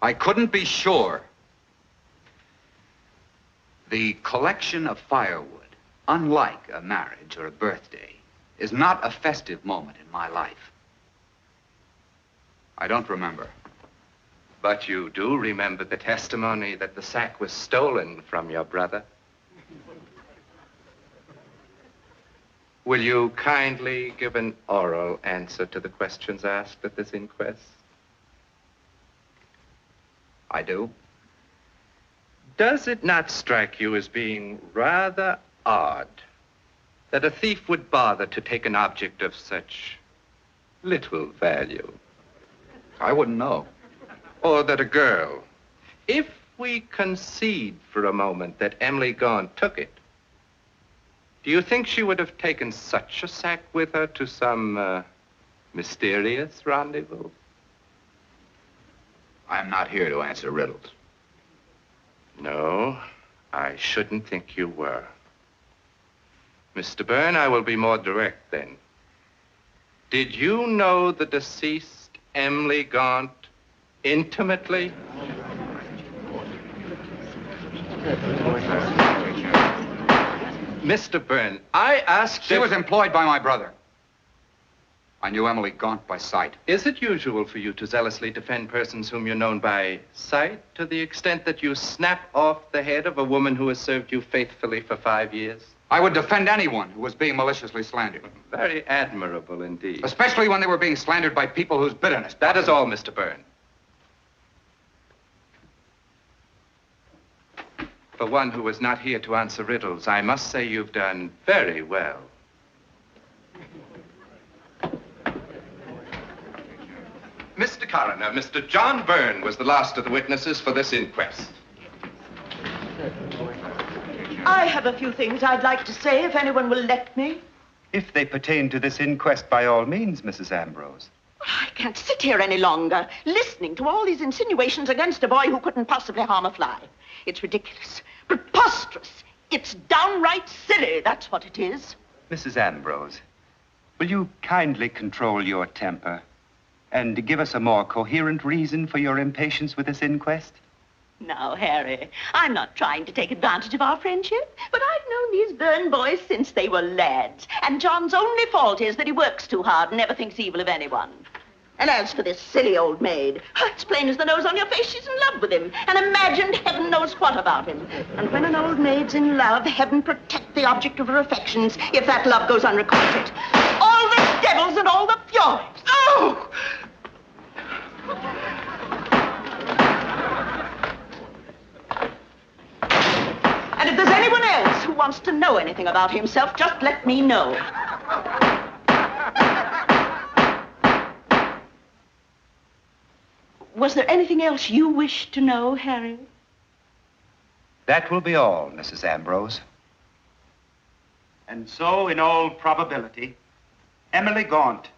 I couldn't be sure. The collection of firewood, unlike a marriage or a birthday, is not a festive moment in my life. I don't remember. But you do remember the testimony that the sack was stolen from your brother? Will you kindly give an oral answer to the questions asked at this inquest? I do. Does it not strike you as being rather odd that a thief would bother to take an object of such little value? I wouldn't know. Or that a girl, if we concede for a moment that Emily Gaunt took it, do you think she would have taken such a sack with her to some mysterious rendezvous? I'm not here to answer riddles. No, I shouldn't think you were. Mr. Byrne, I will be more direct then. Did you know the deceased Emily Gaunt intimately? Mr. Byrne, I asked She was employed by my brother. I knew Emily Gaunt by sight. Is it usual for you to zealously defend persons whom you're known by sight to the extent that you snap off the head of a woman who has served you faithfully for 5 years? I would defend anyone who was being maliciously slandered. Very admirable indeed. Especially when they were being slandered by people whose bitterness... That is all, Mr. Byrne. For one who was not here to answer riddles, I must say you've done very well. Mr. Coroner, Mr. John Byrne was the last of the witnesses for this inquest. I have a few things I'd like to say, if anyone will let me. If they pertain to this inquest, by all means, Mrs. Ambrose. I can't sit here any longer, listening to all these insinuations against a boy who couldn't possibly harm a fly. It's ridiculous, preposterous. It's downright silly, that's what it is. Mrs. Ambrose, will you kindly control your temper and give us a more coherent reason for your impatience with this inquest? Now, Harry, I'm not trying to take advantage of our friendship, but I've known these Byrne boys since they were lads, and John's only fault is that he works too hard and never thinks evil of anyone. And as for this silly old maid, it's plain as the nose on your face she's in love with him, and imagined heaven knows what about him. And when an old maid's in love, heaven protect the object of her affections if that love goes unrequited. All the devils and all the furies. Oh! And if there's anyone else who wants to know anything about himself, just let me know. Was there anything else you wished to know, Harry? That will be all, Mrs. Ambrose. And so, in all probability, Emily Gaunt,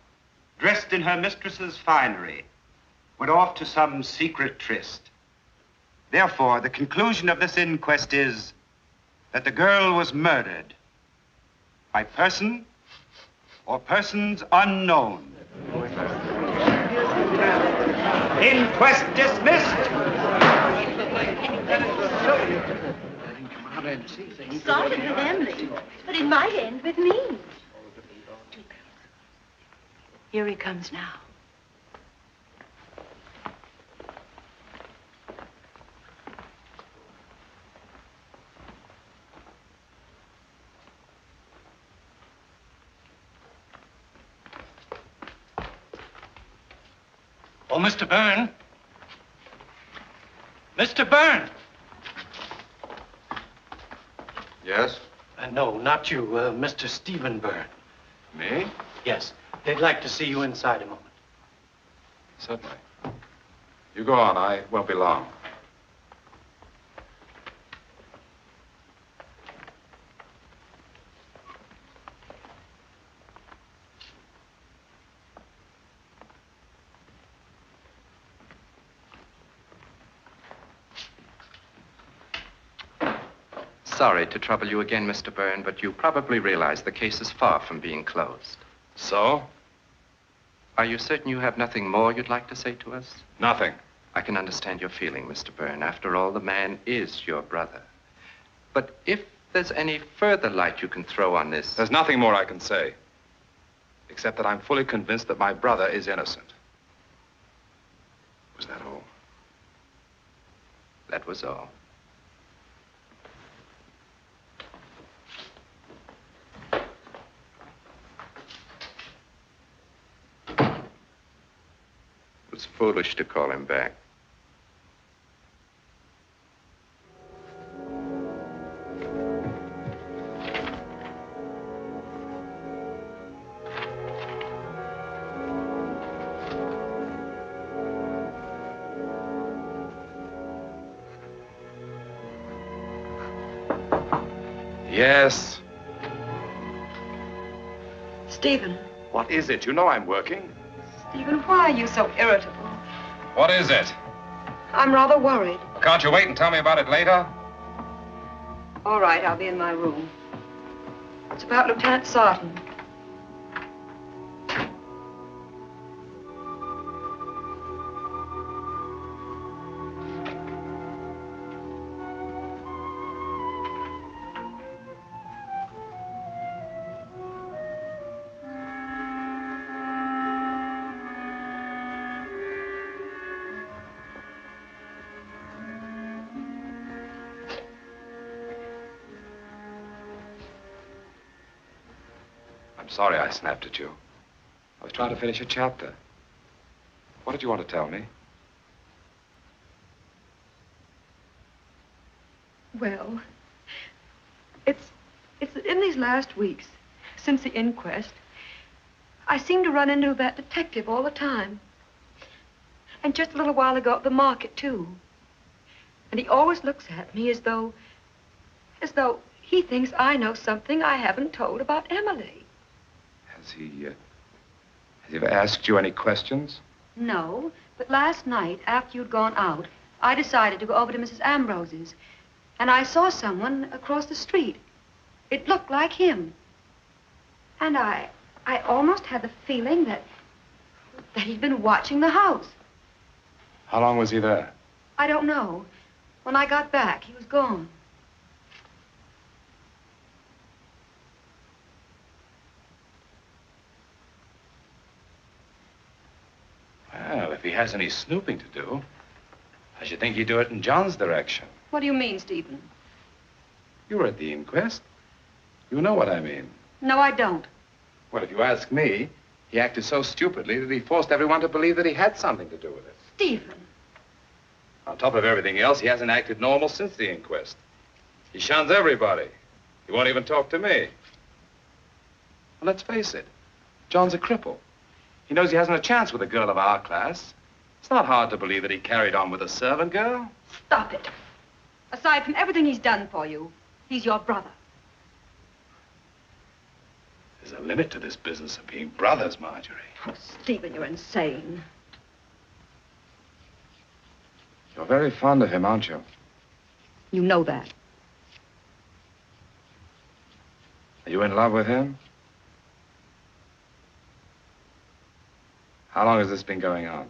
dressed in her mistress's finery, went off to some secret tryst. Therefore, the conclusion of this inquest is that the girl was murdered by person or persons unknown. Inquest dismissed. It started with Emily, but it might end with me. Here he comes now. Oh, Mr. Byrne. Mr. Byrne. Yes? No, not you. Mr. Stephen Byrne. Me? Yes. They'd like to see you inside a moment. Certainly. You go on. I won't be long. Sorry to trouble you again, Mr. Byrne, but you probably realize the case is far from being closed. So? Are you certain you have nothing more you'd like to say to us? Nothing. I can understand your feeling, Mr. Byrne. After all, the man is your brother. But if there's any further light you can throw on this... There's nothing more I can say, except that I'm fully convinced that my brother is innocent. Was that all? That was all. foolish to call him back. Yes. Stephen. What is it? You know I'm working. Stephen, why are you so irritable? What is it? I'm rather worried. Can't you wait and tell me about it later? All right, I'll be in my room. It's about Lieutenant Sarton. I'm sorry I snapped at you. I was trying to finish a chapter. What did you want to tell me? Well, it's in these last weeks, since the inquest, I seem to run into that detective all the time. And just a little while ago at the market, too. And he always looks at me as though he thinks I know something I haven't told about Emily. Has he ever asked you any questions? No, but last night, after you'd gone out, I decided to go over to Mrs. Ambrose's. And I saw someone across the street. It looked like him. And I almost had the feeling that he'd been watching the house. How long was he there? I don't know. When I got back, he was gone. Well, if he has any snooping to do, I should think he'd do it in John's direction. What do you mean, Stephen? You were at the inquest. You know what I mean. No, I don't. Well, if you ask me, he acted so stupidly that he forced everyone to believe that he had something to do with it. Stephen. On top of everything else, he hasn't acted normal since the inquest. He shuns everybody. He won't even talk to me. Well, let's face it. John's a cripple. He knows he hasn't a chance with a girl of our class. It's not hard to believe that he carried on with a servant girl. Stop it. Aside from everything he's done for you, he's your brother. There's a limit to this business of being brothers, Marjorie. Oh, Stephen, you're insane. You're very fond of him, aren't you? You know that. Are you in love with him? How long has this been going on?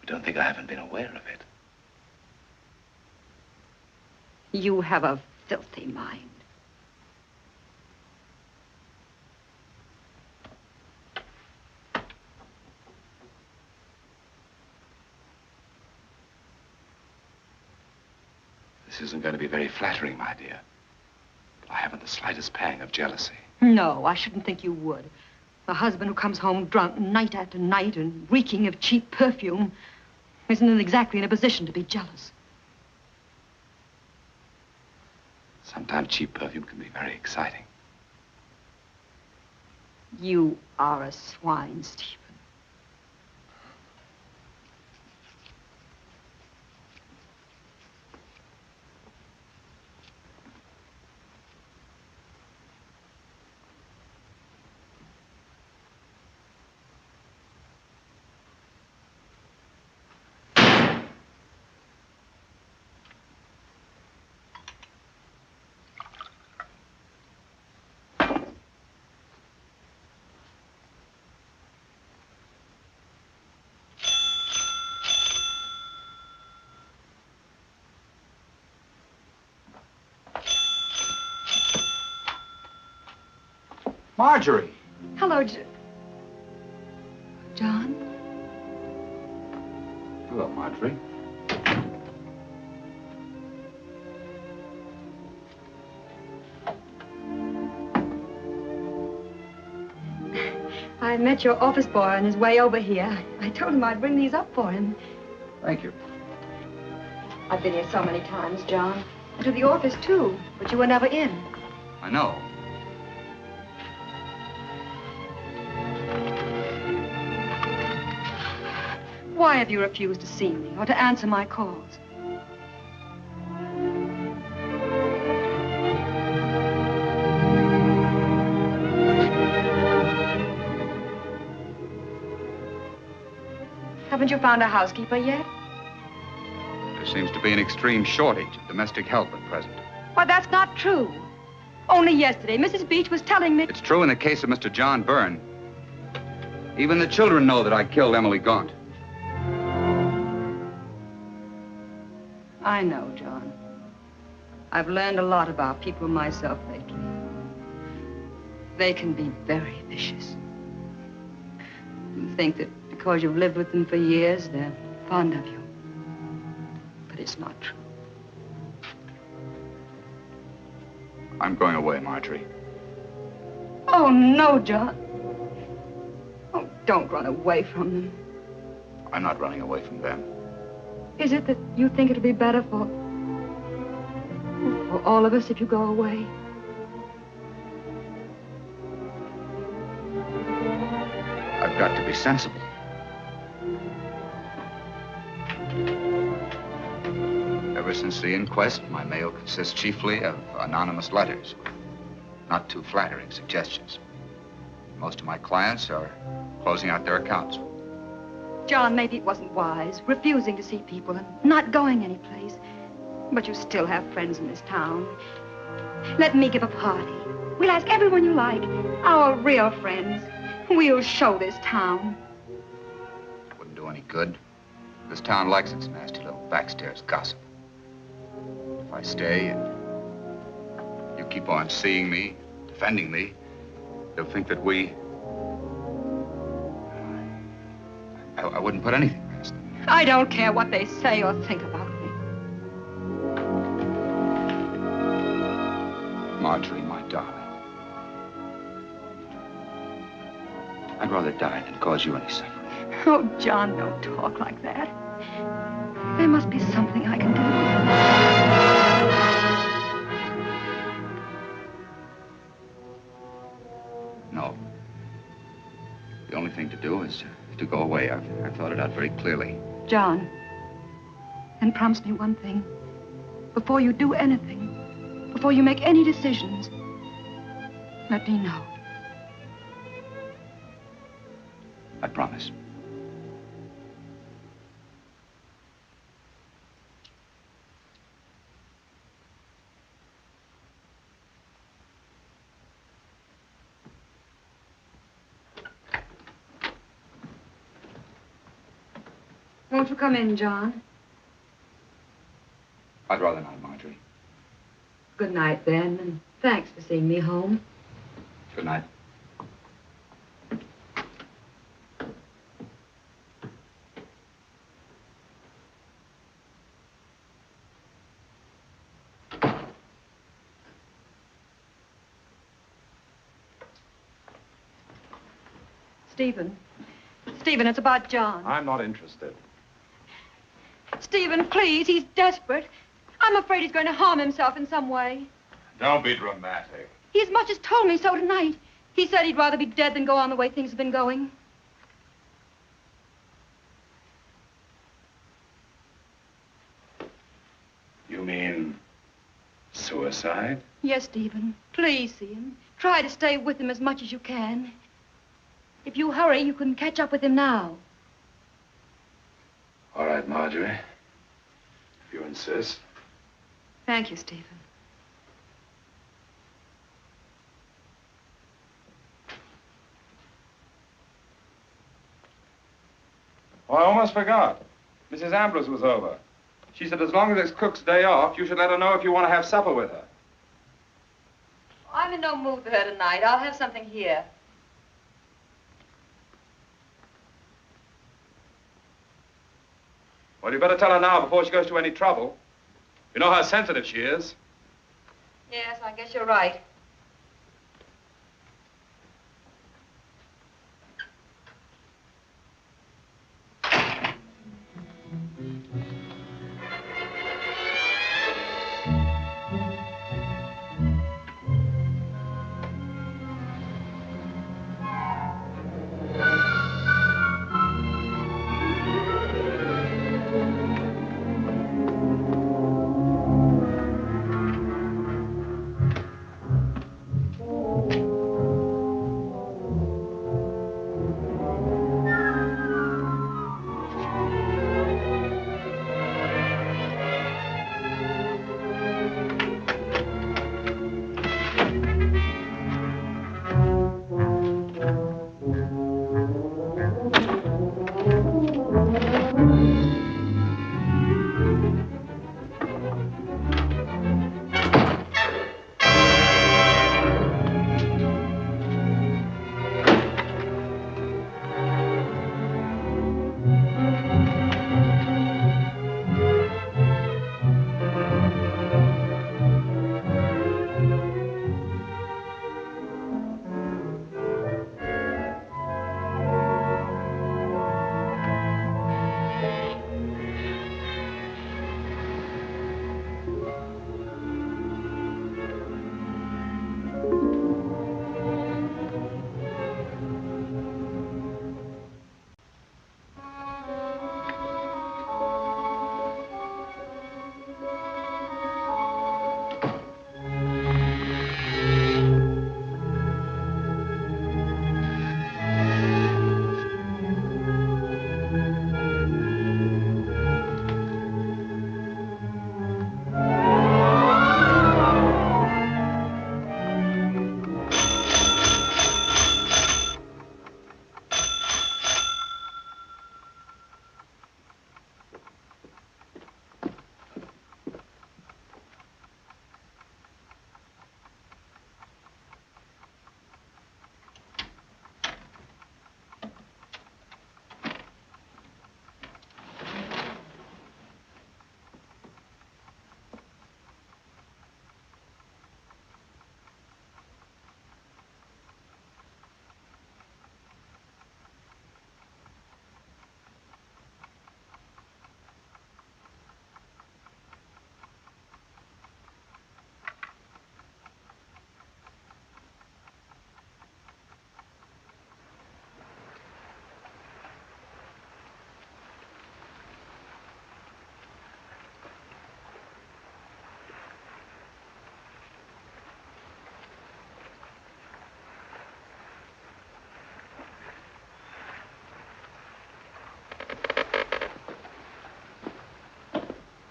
Don't think I haven't been aware of it. You have a filthy mind. This isn't going to be very flattering, my dear. But I haven't the slightest pang of jealousy. No, I shouldn't think you would. A husband who comes home drunk night after night and reeking of cheap perfume isn't exactly in a position to be jealous. Sometimes cheap perfume can be very exciting. You are a swine, Stephen. Marjorie. Hello, John. Hello, Marjorie. I met your office boy on his way over here. I told him I'd bring these up for him. Thank you. I've been here so many times, John. And to the office, too. But you were never in. I know. Why have you refused to see me or to answer my calls? Haven't you found a housekeeper yet? There seems to be an extreme shortage of domestic help at present. Why, that's not true. Only yesterday, Mrs. Beach was telling me... It's true in the case of Mr. John Byrne. Even the children know that I killed Emily Gaunt. I know, John. I've learned a lot about people myself lately. They can be very vicious. You think that because you've lived with them for years, they're fond of you. But it's not true. I'm going away, Marjorie. Oh, no, John. Oh, don't run away from them. I'm not running away from them. Is it that you think it'll be better for all of us if you go away? I've got to be sensible. Ever since the inquest, my mail consists chiefly of anonymous letters with not too flattering suggestions. Most of my clients are closing out their accounts. John, maybe it wasn't wise, refusing to see people and not going anyplace. But you still have friends in this town. Let me give a party. We'll ask everyone you like, our real friends. We'll show this town. Wouldn't do any good. This town likes its nasty little backstairs gossip. If I stay and you keep on seeing me, defending me, they'll think that I wouldn't put anything past them. I don't care what they say or think about me. Marjorie, my darling. I'd rather die than cause you any suffering. Oh, John, don't talk like that. There must be something I can do. No. The only thing to do is to go away. I've thought it out very clearly. John, and promise me one thing. Before you do anything, before you make any decisions, let me know. I promise. Won't you come in, John? I'd rather not, Marjorie. Good night, then, and thanks for seeing me home. Good night. Stephen, it's about John. I'm not interested. Stephen, please, he's desperate. I'm afraid he's going to harm himself in some way. Don't be dramatic. He as much as told me so tonight. He said he'd rather be dead than go on the way things have been going. You mean suicide? Yes, Stephen. Please see him. Try to stay with him as much as you can. If you hurry, you can catch up with him now. All right, Marjorie. If you insist. Thank you, Stephen. Oh, I almost forgot. Mrs. Ambrose was over. She said as long as it's Cook's day off, you should let her know if you want to have supper with her. I'm in no mood for her tonight. I'll have something here. Well, you better tell her now before she goes to any trouble. You know how sensitive she is. Yes, I guess you're right.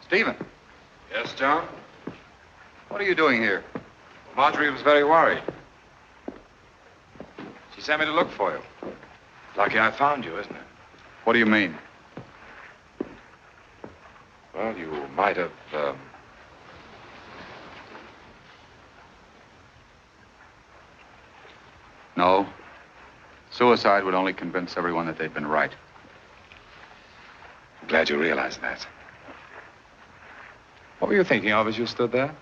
Stephen, Yes, John? what are you doing here? Marjorie was very worried. She sent me to look for you. Lucky I found you, isn't it? What do you mean? Well, you might have, No. Suicide would only convince everyone that they'd been right. I'm glad you realized that. What were you thinking of as you stood there?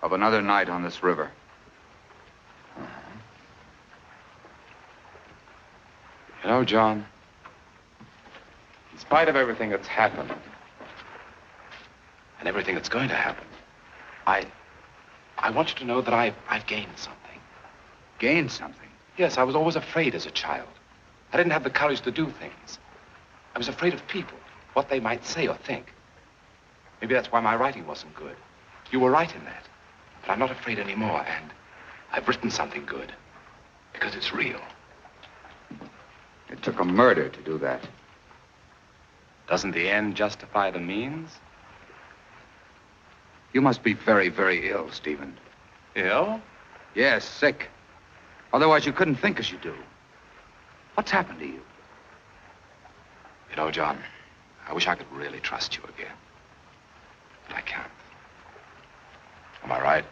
Of another night on this river. You know, John, in spite of everything that's happened, and everything that's going to happen, I want you to know that I've gained something. Gained something? Yes, I was always afraid as a child. I didn't have the courage to do things. I was afraid of people, what they might say or think. Maybe that's why my writing wasn't good. You were right in that. But I'm not afraid anymore, and I've written something good. Because it's real. It took a murder to do that. Doesn't the end justify the means? You must be very, very ill, Stephen. Ill? Yes, sick. Otherwise, you couldn't think as you do. What's happened to you? You know, John, I wish I could really trust you again. But I can't. Am I right?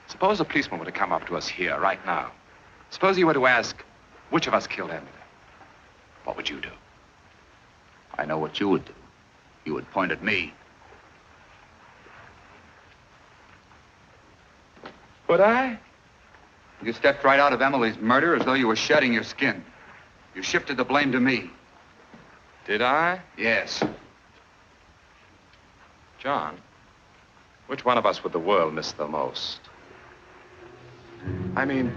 Suppose a policeman were to come up to us here, right now. Suppose he were to ask, which of us killed Emily? What would you do? I know what you would do. You would point at me. Would I? You stepped right out of Emily's murder as though you were shedding your skin. You shifted the blame to me. Did I? Yes. John, which one of us would the world miss the most? I mean,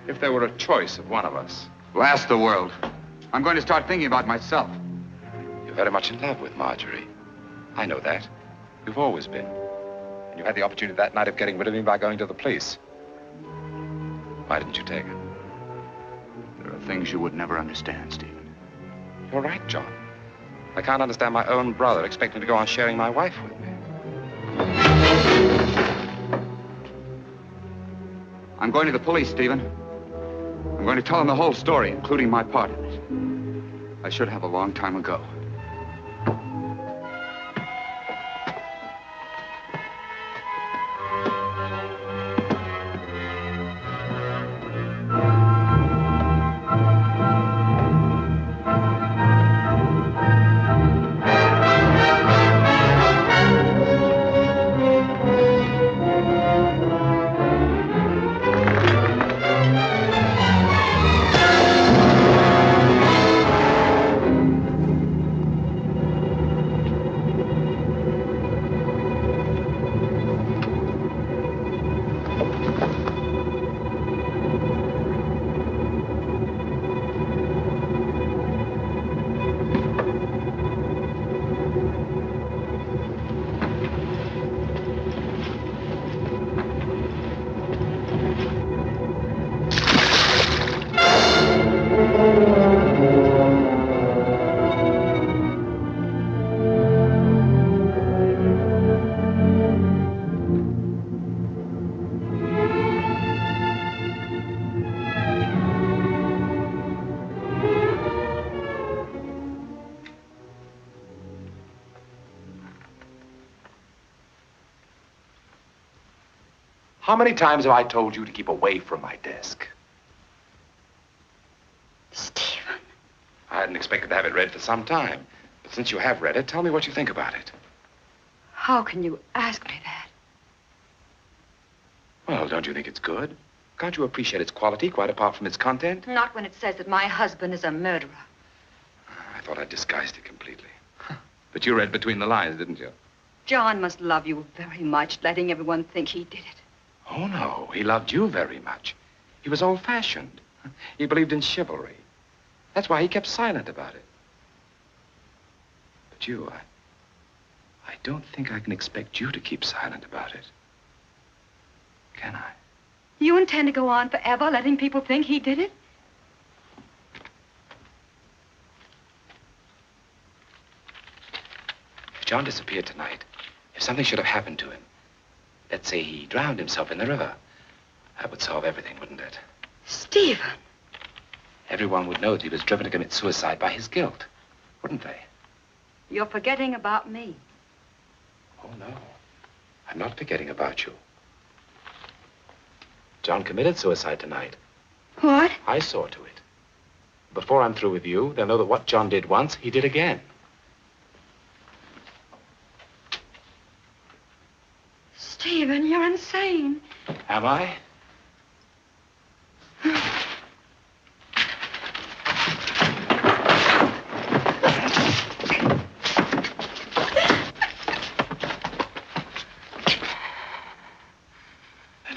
if there were a choice of one of us. Blast the world. I'm going to start thinking about myself. You're very much in love with Marjorie. I know that. You've always been. And you had the opportunity that night of getting rid of me by going to the police. Why didn't you take it? There are things you would never understand, Stephen. You're right, John. I can't understand my own brother expecting to go on sharing my wife with me. I'm going to the police, Stephen. I'm going to tell them the whole story, including my part in it. I should have a long time ago. How many times have I told you to keep away from my desk? Stephen. I hadn't expected to have it read for some time. But since you have read it, tell me what you think about it. How can you ask me that? Well, don't you think it's good? Can't you appreciate its quality quite apart from its content? Not when it says that my husband is a murderer. I thought I'd disguised it completely. But you read between the lines, didn't you? John must love you very much, letting everyone think he did it. Oh, no. He loved you very much. He was old-fashioned. He believed in chivalry. That's why he kept silent about it. But you, I don't think I can expect you to keep silent about it. Can I? You intend to go on forever letting people think he did it? John disappeared tonight, if something should have happened to him, let's say he drowned himself in the river, that would solve everything, wouldn't it? Stephen. Everyone would know that he was driven to commit suicide by his guilt, wouldn't they? You're forgetting about me. Oh, no. I'm not forgetting about you. John committed suicide tonight. What? I saw to it. Before I'm through with you, they'll know that what John did once, he did again. Stephen, you're insane. Am I?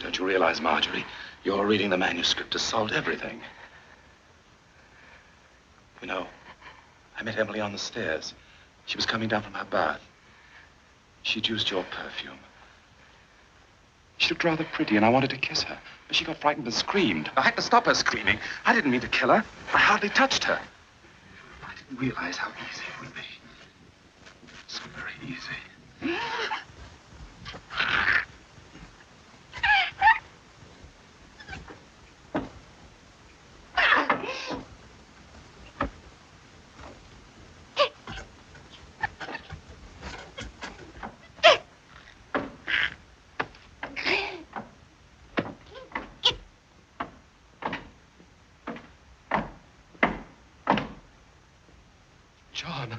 Don't you realize, Marjorie, you're reading the manuscript to solve everything. You know, I met Emily on the stairs. She was coming down from her bath. She'd used your perfume. She looked rather pretty, and I wanted to kiss her. But she got frightened and screamed. I had to stop her screaming. I didn't mean to kill her. I hardly touched her. I didn't realize how easy it would be. So very easy. John.